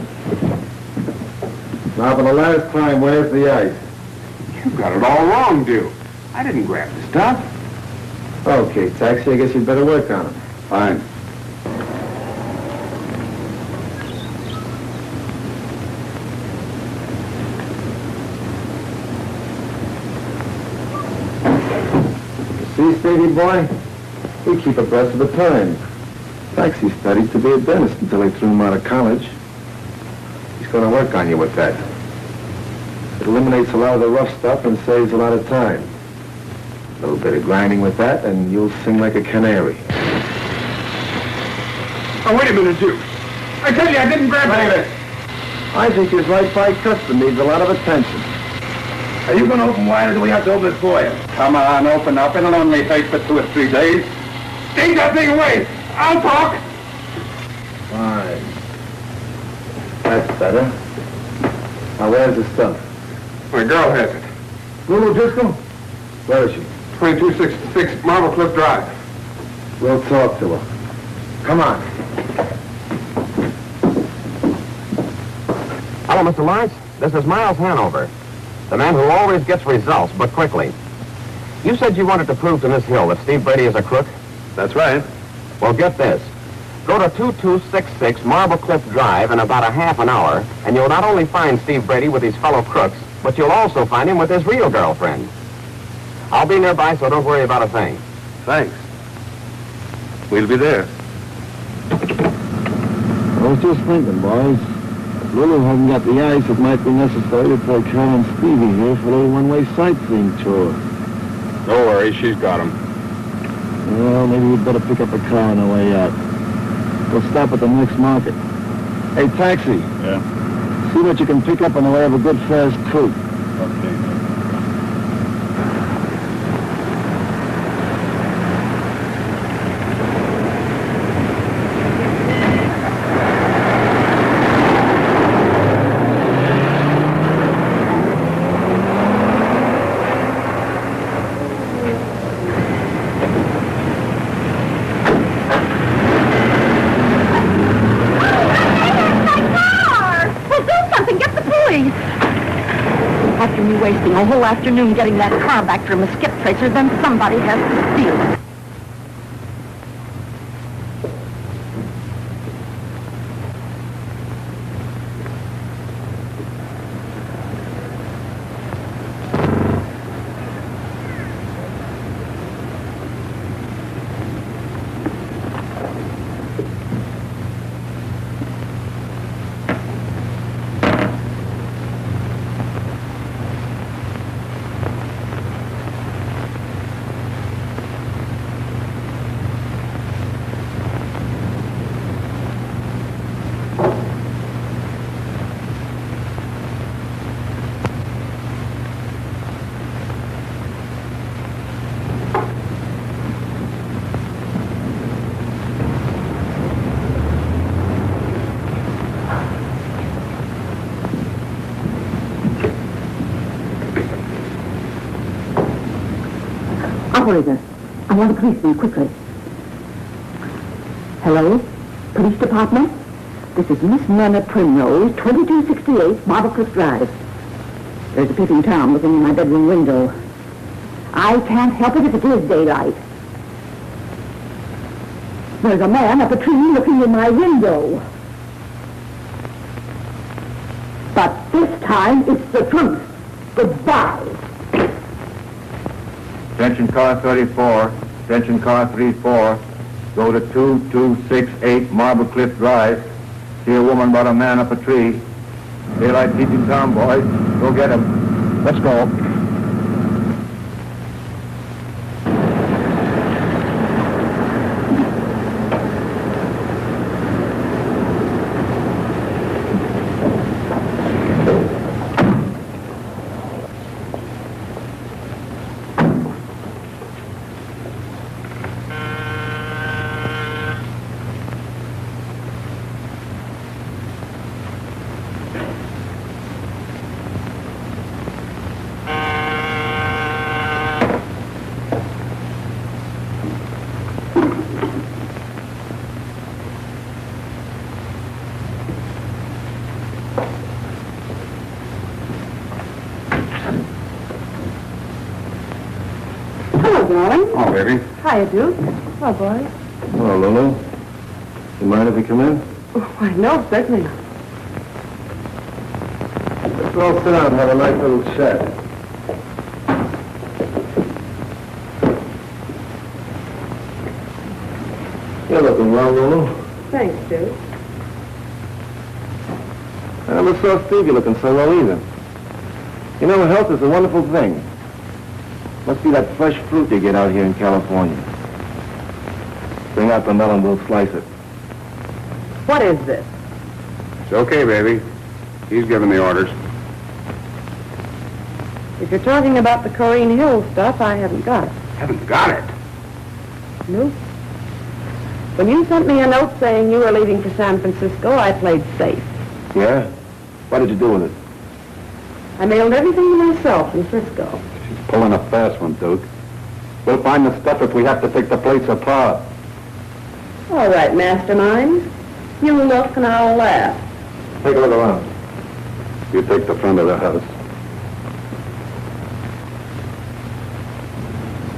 S8: Now, for the last time, where's the ice?
S7: You got it all wrong, Bill. I didn't grab the stuff.
S8: Okay, Taxi, I guess you'd better work on it.
S7: Fine.
S8: See, Stevie boy? We keep abreast of the times. Taxi studied to be a dentist until they threw him out of college. He's going to work on you with that. It eliminates a lot of the rough stuff and saves a lot of time. A little bit of grinding with that, and you'll sing like a canary.
S7: Oh, wait a minute, Duke. I tell you, I didn't grab it.
S8: I think his right by custom needs a lot of attention.
S7: Are you going to open wide, or do we have to open it for you? Come on, open up. It'll only take for 2 or 3 days. Take that thing away. I'll talk.
S8: Fine. That's better. Now, where's the stuff?
S7: My girl has it.
S8: Lulu Driscoll? Where is she?
S7: 2266 Marble Cliff Drive.
S8: We'll talk to her. Come on.
S12: Hello, Mr. Lawrence. This is Miles Hanover, the man who always gets results, but quickly. You said you wanted to prove to Miss Hill that Steve Brady is a crook?
S9: That's right.
S12: Well, get this. Go to 2266 Marble Cliff Drive in about a half an hour, and you'll not only find Steve Brady with his fellow crooks, but you'll also find him with his real girlfriend. I'll be nearby, so don't worry about a thing.
S9: Thanks. We'll be there.
S8: I was just thinking, boys. If Lulu hasn't got the ice, it might be necessary to take her and Stevie here for a little one-way sightseeing tour.
S7: Don't worry, she's got him.
S8: Well, maybe we'd better pick up a car on the way out. We'll stop at the next market. Hey, Taxi.
S2: Yeah?
S8: See what you can pick up on the way of a good fast coupe.
S2: Okay.
S4: After me wasting a whole afternoon getting that car back from a skip tracer, then somebody has to steal it. Operator, I want a policeman, quickly. Hello? Police Department? This is Miss Nana Primrose, 2268 Marble Cliff Drive. There's a peeping Tom looking in my bedroom window. I can't help it if it is daylight. There's a man up a tree looking in my window. But this time it's the truth. Goodbye.
S8: Attention car 34, attention car 34, go to 2268 Marble Cliff Drive. See a woman about a man up a tree. Daylight peeping Tom, boys. Go get him. Let's go.
S2: baby.
S6: Hiya, Duke. Hello, boys.
S8: Hello, Lulu. You mind if we come in?
S6: Oh, why, no, certainly not.
S8: Let's all sit down and have a nice little chat. You're looking well, Lulu.
S6: Thanks, Duke.
S8: I never saw Stevie looking so well either. You know, health is a wonderful thing. Must be that fresh fruit you get out here in California. Bring out the melon, we'll slice it.
S6: What is this?
S7: It's okay, baby. He's giving the orders.
S6: If you're talking about the Corrine Hill stuff, I haven't got it.
S7: Haven't got it.
S6: No. When you sent me a note saying you were leaving for San Francisco, I played safe.
S8: Yeah? What did you do with it?
S6: I mailed everything to myself in Frisco.
S8: She's pulling a fast one, Duke. We'll find the stuff if we have to take the place apart.
S6: All right, mastermind. You look and I'll laugh.
S8: Take a look around. You take the front of the house.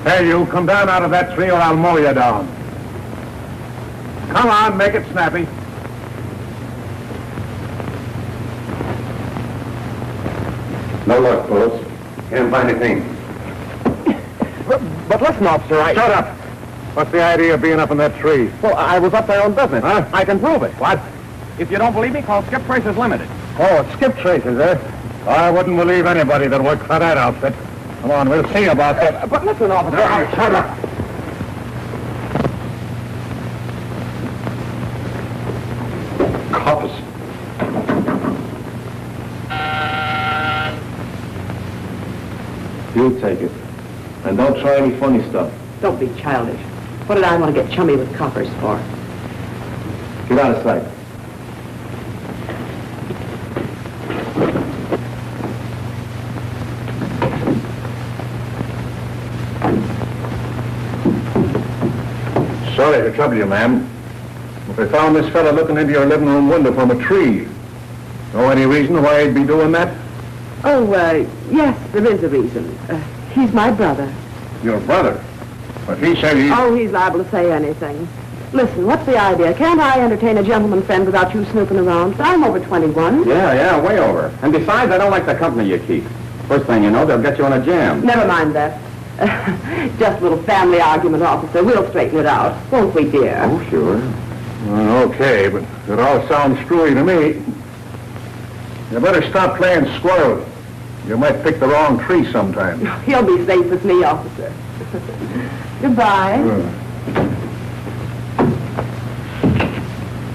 S2: Hey, you, come down out of that tree or I'll mow you down. Come on, make it snappy.
S8: No luck, fellas.
S7: Can't find anything.
S1: But listen, officer,
S2: Shut up. What's the idea of being up in that tree?
S1: Well, I was up there on business.
S2: Huh?
S1: I can prove it.
S2: What?
S3: If you don't believe me, call Skip Tracers Limited.
S1: Oh, it's skip traces, eh?
S2: I wouldn't believe anybody that worked for that outfit. Come on, we'll see about that.
S1: But listen, officer,
S2: Shut up.
S8: Coppers. You take it. And don't try any funny stuff.
S6: Don't be childish. What did I want to get chummy with coppers for?
S8: Get out of sight.
S2: Sorry to trouble you, ma'am. If I found this fella looking into your living room window from a tree, know any reason why he'd be doing that?
S6: Oh, yes, there is a reason. He's my brother.
S2: Your brother? But he said he...
S6: Oh, he's liable to say anything. Listen, what's the idea? Can't I entertain a gentleman friend without you snooping around? I'm over 21.
S12: Yeah, way over. And besides, I don't like the company you keep. First thing you know, they'll get you on a jam.
S6: Never mind that. Just a little family argument, officer. We'll straighten it out. Won't we, dear?
S12: Oh, sure.
S2: Well, okay, but it all sounds screwy to me. You better stop playing squirrel. You might pick the wrong tree sometime.
S6: He'll be safe with me, officer. Goodbye.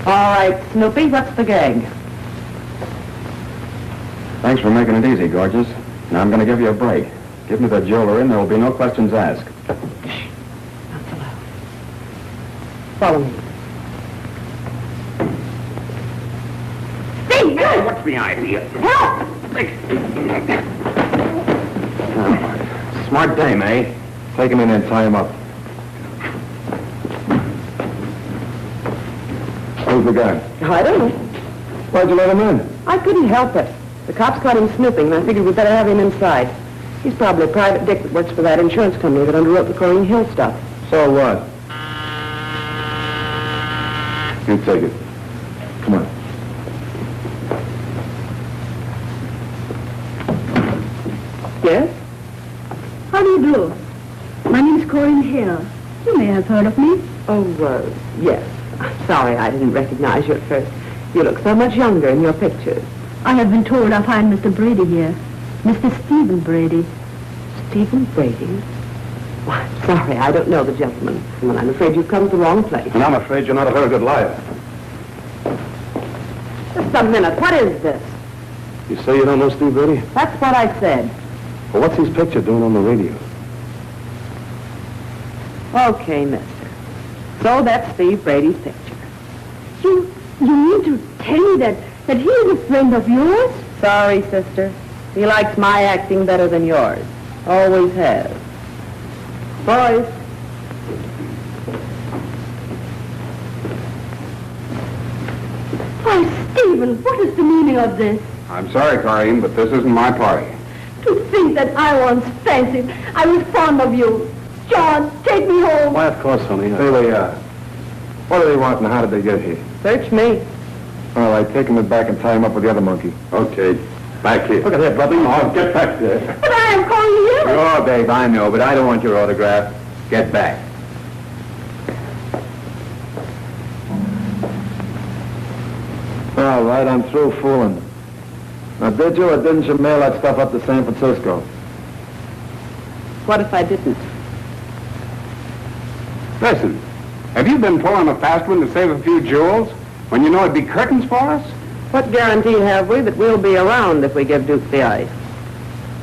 S6: All right, Snoopy, what's the gag?
S12: Thanks for making it easy, gorgeous. Now I'm going to give you a break. Give me the jewelry and there will be no questions asked.
S6: Shh. Not so loud. Follow me. Steve!
S7: Hey, what's the idea?
S6: Help!
S12: Smart dame, eh?
S8: Take him in and tie him up. Who's the guy?
S6: I don't know.
S8: Why'd you let him in?
S6: I couldn't help it. The cops caught him snooping, and I figured we'd better have him inside. He's probably a private dick that works for that insurance company that underwrote the Corrine Hill stuff.
S8: So what? You take it. Come on.
S6: Yes?
S5: How do you do? My name's Corrine Hill. You may have heard of me.
S6: Oh, yes. I'm sorry I didn't recognize you at first. You look so much younger in your pictures.
S5: I have been told I'll find Mr. Brady here. Mr. Stephen Brady.
S6: Stephen Brady? Why, I'm sorry, I don't know the gentleman. Well, I'm afraid you've come to the wrong place.
S9: And I'm afraid you're not a very good liar.
S6: Just a minute. What is this?
S8: You say you don't know Steve Brady?
S6: That's what I said.
S8: Well, what's his picture doing on the radio?
S6: Okay, mister. So that's Steve Brady's picture.
S5: You mean to tell me that he is a friend of yours?
S6: Sorry, sister. He likes my acting better than yours. Always has. Boys.
S5: Why, Stephen, what is the meaning of this?
S7: I'm sorry, Corrine, but this isn't my party.
S5: To think that I once fancied I was fond of you.
S6: John, take me home.
S9: Why, of course, honey.
S8: Here they are. What do they want and how did they get here?
S6: Search me.
S8: All right, take him back and tie him up with the other monkey.
S9: Okay. Back here.
S8: Look at that, brother.
S9: Oh, get back there.
S6: But I am calling you.
S10: Sure, babe, I know, but I don't want your autograph. Get back.
S8: All right, I'm through fooling. Now, did you or didn't you mail that stuff up to San Francisco?
S6: What if I didn't?
S7: Listen, have you been pulling a fast one to save a few jewels when you know it'd be curtains for us?
S6: What guarantee have we that we'll be around if we give Duke the ice?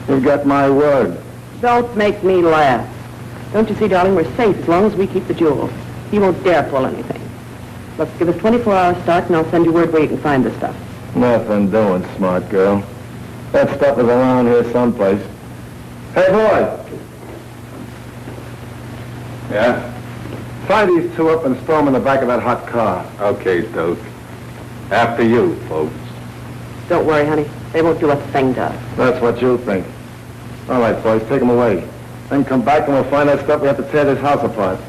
S8: You've got my word.
S6: Don't make me laugh. Don't you see, darling, we're safe as long as we keep the jewels. He won't dare pull anything. Look, give us 24 hours start, and I'll send you word where you can find the stuff.
S8: Nothing doing, smart girl. That stuff is around here someplace. Hey, boy.
S2: Yeah?
S8: Find these two up and throw them in the back of that hot car.
S2: Okay, Duke. After you, folks.
S6: Don't worry, honey. They won't do a thing to us.
S8: That's what you think. All right, boys, take them away. Then come back and we'll find that stuff. We have to tear this house apart.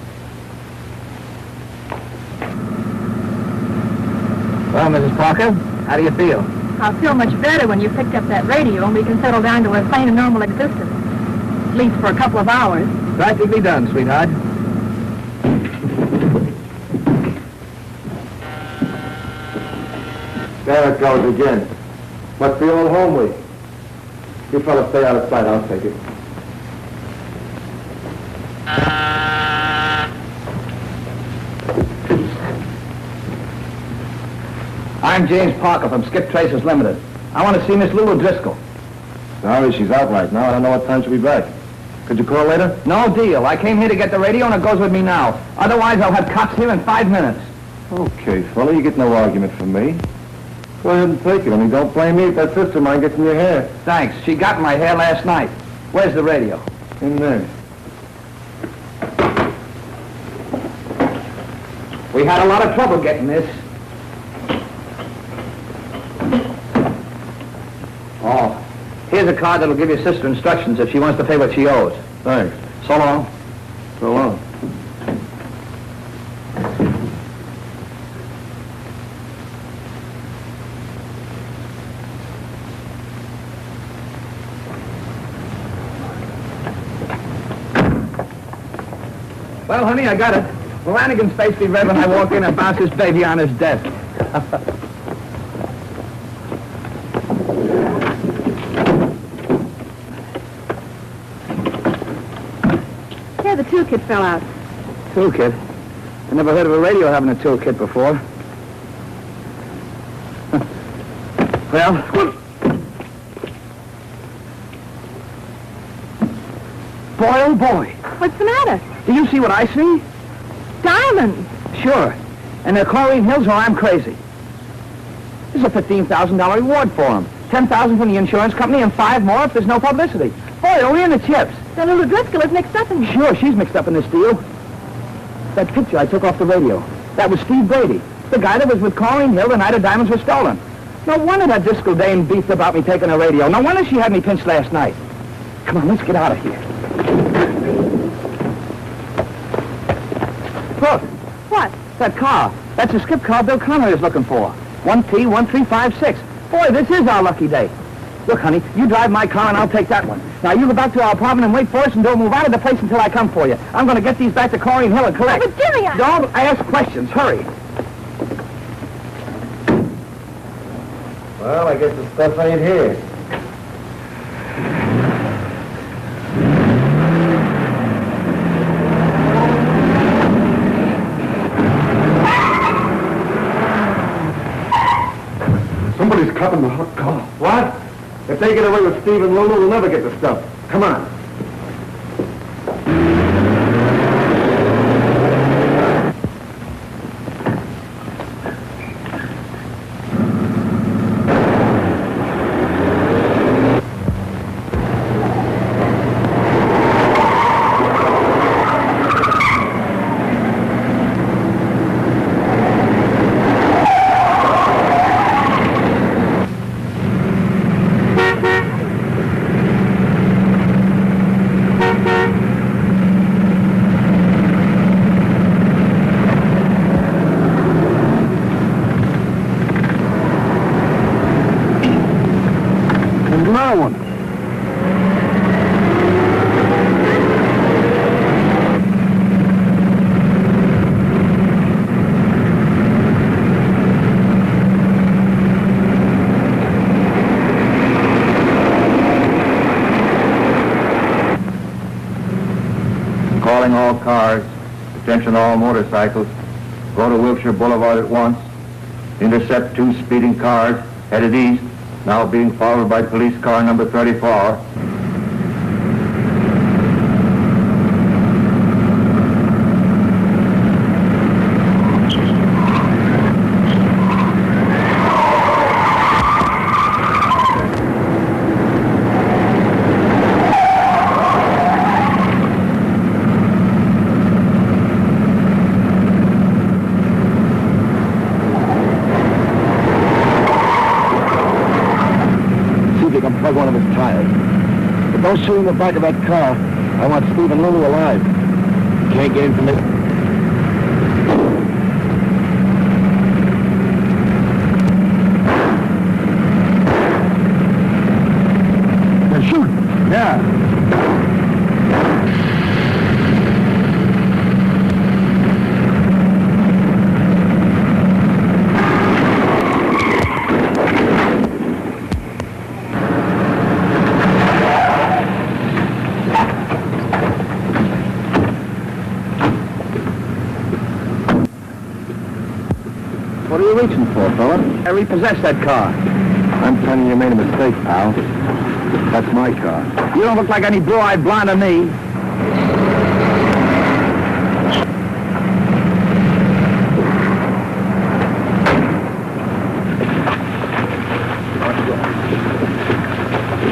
S3: Well, Mrs. Parker, how do you feel?
S5: I'll feel much better when you picked up that radio and we can settle down to a plain and normal existence. At least for a couple of hours.
S3: Practically done, sweetheart.
S8: There it goes again. Must be old home week. You fellas stay out of sight. I'll take it.
S3: I'm James Parker from Skip Tracers Limited. I want to see Miss Lulu Driscoll.
S8: Sorry, she's out right now. I don't know what time she'll be back. Could you call later?
S3: No deal. I came here to get the radio and it goes with me now. Otherwise, I'll have cops here in 5 minutes.
S8: Okay, fella, you get no argument from me. Go ahead and take it. I mean, don't blame me if that sister of mine gets in your hair.
S3: Thanks. She got in my hair last night. Where's the radio?
S8: In there.
S3: We had a lot of trouble getting this. Oh, here's a card that'll give your sister instructions if she wants to pay what she owes.
S8: Thanks.
S3: So long.
S8: So long.
S3: Well, honey, I got it. Flanagan's face be red when I walk in and bounce his baby on his desk.
S5: Yeah, the toolkit fell out.
S3: Toolkit? I never heard of a radio having a toolkit before. Well, boy, oh boy.
S5: What's the matter?
S3: Do you see what I see?
S5: Diamonds.
S3: Sure. And they're Chlorine Hills or I'm crazy. This is a $15,000 reward for them. $10,000 from the insurance company and 5 more if there's no publicity. Boy, are we in the chips.
S5: Then Lulu Driscoll is mixed up in this.
S3: Sure, she's mixed up in this deal. That picture I took off the radio, that was Steve Brady, the guy that was with Chlorine Hill the night her diamonds were stolen. No wonder that Driscoll dame beefed about me taking a radio. No wonder she had me pinched last night. Come on, let's get out of here. Look.
S5: What?
S3: That car. That's a skip car Bill Connery is looking for. 1P1356. Boy, this is our lucky day. Look, honey, you drive my car and I'll take that one. Now, you go back to our apartment and wait for us and don't move out of the place until I come for you. I'm going to get these back to Chlorine Hill and collect.
S5: But Jimmy,
S3: Don't ask questions. Hurry.
S8: Well, I guess the stuff ain't here.
S2: Somebody's copping the hot car.
S8: What? If they get away with Steve and Lulu, we'll never get the stuff. Come on.
S2: heroin.
S8: Calling all cars. Attention all motorcycles. Go to Wilshire Boulevard at once. Intercept 2 speeding cars headed east, now being followed by police car number 34.
S2: Plug one of his tires. But don't shoot in the back of that car. I want Steve and Lulu alive. You can't get in from this. They're shooting. Yeah.
S8: What are you reaching for, fella?
S3: I repossessed that car.
S8: I'm telling you, you made a mistake, pal. That's my car.
S3: You don't look like any blue-eyed blonde to me.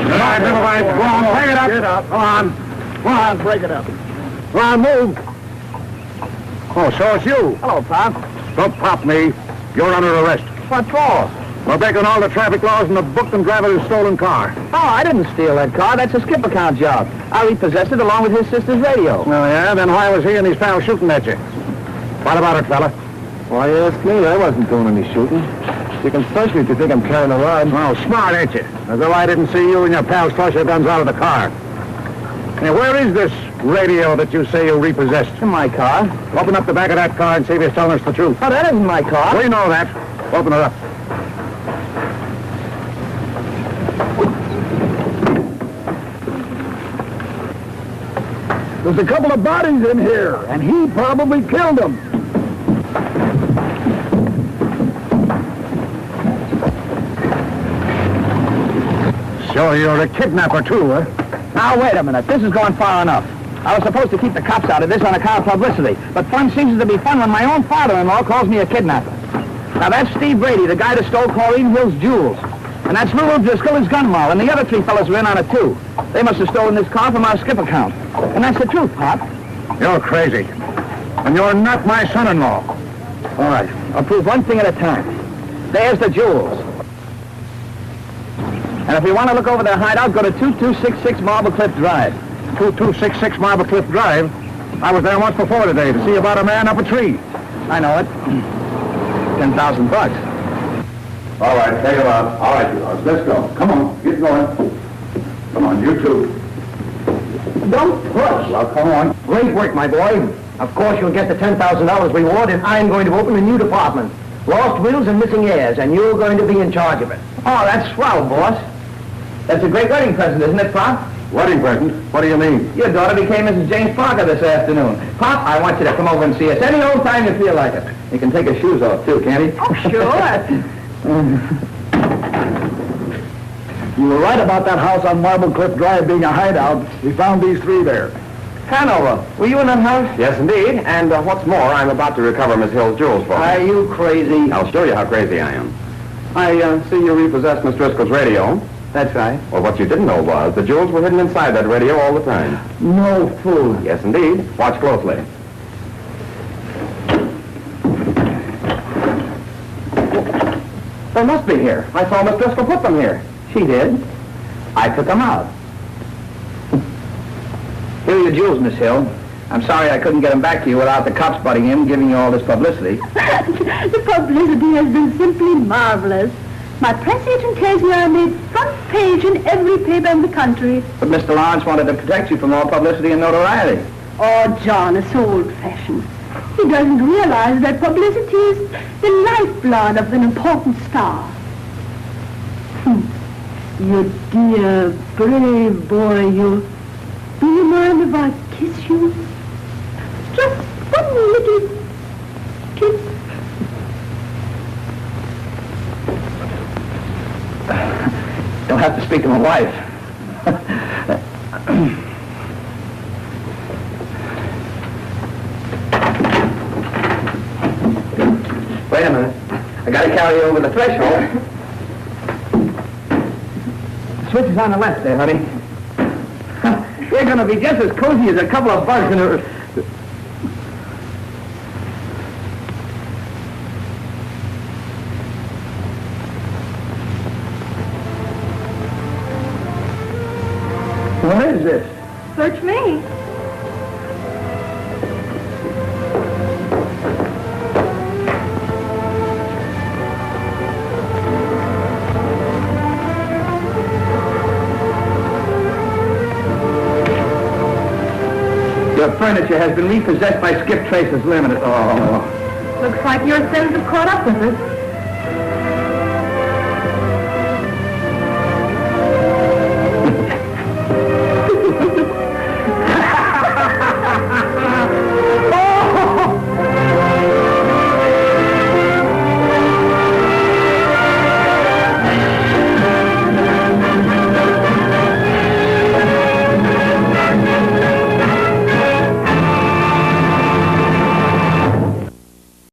S2: All right, never mind. Go on, break it up. Get up. Go on. Go on, break it up. Go on, move. Oh, so it's you.
S3: Hello, Pop.
S2: Don't pop me. You're under arrest.
S3: What for?
S2: For breaking all the traffic laws and the booked and driver's stolen car.
S3: Oh, I didn't steal that car. That's a skip account job. I repossessed it along with his sister's radio.
S2: Oh, yeah? Then why was he and his pal shooting at you? What about it, fella?
S8: Why ask me? I wasn't doing any shooting. You can search me if you think I'm carrying a rod.
S2: Oh, smart, ain't you? As though I didn't see you and your pals toss your guns out of the car. Hey, where is this radio that you say you repossessed?
S3: In my car.
S2: Open up the back of that car and see if you're telling us the truth.
S3: Oh, that isn't my car.
S2: We know that. Open it up.
S8: There's a couple of bodies in here, and he probably killed them.
S2: So you're a kidnapper, too, huh?
S3: Now, wait a minute. This is going far enough. I was supposed to keep the cops out of this on account of publicity, but fun ceases to be fun when my own father-in-law calls me a kidnapper. Now, that's Steve Brady, the guy that stole Corrine Hill's jewels. And that's Lou O'Driscoll, his gun moll, and the other 3 fellas were in on it, too. They must have stolen this car from our skip account. And that's the truth, Pop.
S2: You're crazy. And you're not my son-in-law.
S3: All right. I'll prove one thing at a time. There's the jewels. And if you want to look over their hideout, go to 2266 Marble Cliff Drive.
S2: 2266 Marble Cliff Drive? I was there once before today to see about a man up a tree.
S3: I know it. $10,000.
S7: All right, take it out. All right, you guys, let's go. Come on, get going. Come on, you two.
S1: Don't push.
S7: Well, come on.
S1: Great work, my boy. Of course, you'll get the $10,000 reward, and I'm going to open a new department. Lost wills and missing heirs, and you're going to be in charge of it.
S3: Oh, that's swell, boss. That's a great wedding present, isn't it, Pop?
S2: Wedding present? What do you mean?
S3: Your daughter became Mrs. James Parker this afternoon. Pop, I want you to come over and see us any old time you feel like it. You can take your shoes off, too, can't he?
S5: Oh, sure.
S8: You were right about that house on Marble Cliff Drive being a hideout. We found these 3 there.
S3: Hanover, were you in that house?
S12: Yes, indeed. And what's more, I'm about to recover Miss Hill's jewels for
S3: Are
S12: her.
S3: you crazy?
S12: I'll show you how crazy I am. I see you repossessed Miss Driscoll's radio.
S3: That's right.
S12: Well, what you didn't know was the jewels were hidden inside that radio all the time.
S3: No fool.
S12: Yes, indeed. Watch closely.
S3: They must be here. I saw Miss Driscoll put them here. She did. I took them out. Here are your jewels, Miss Hill. I'm sorry I couldn't get them back to you without the cops butting in and giving you all this publicity.
S5: The publicity has been simply marvelous.
S6: My press agent tells me I made front page in every paper in the country.
S3: But Mr. Lawrence wanted to protect you from all publicity and notoriety.
S6: Oh, John, it's old-fashioned. He doesn't realize that publicity is the lifeblood of an important star. You dear, brave boy, you. Do you mind if I kiss you? Just one little kiss.
S3: You'll have to speak to my wife. Wait a minute. I gotta carry you over the threshold. The switch is on the left there, honey. You're gonna be just as cozy as a couple of bugs in a... What is this?
S5: Search me.
S3: Your furniture has been repossessed by Skip Traces Limited. Oh.
S5: Looks like your sins have caught up with us.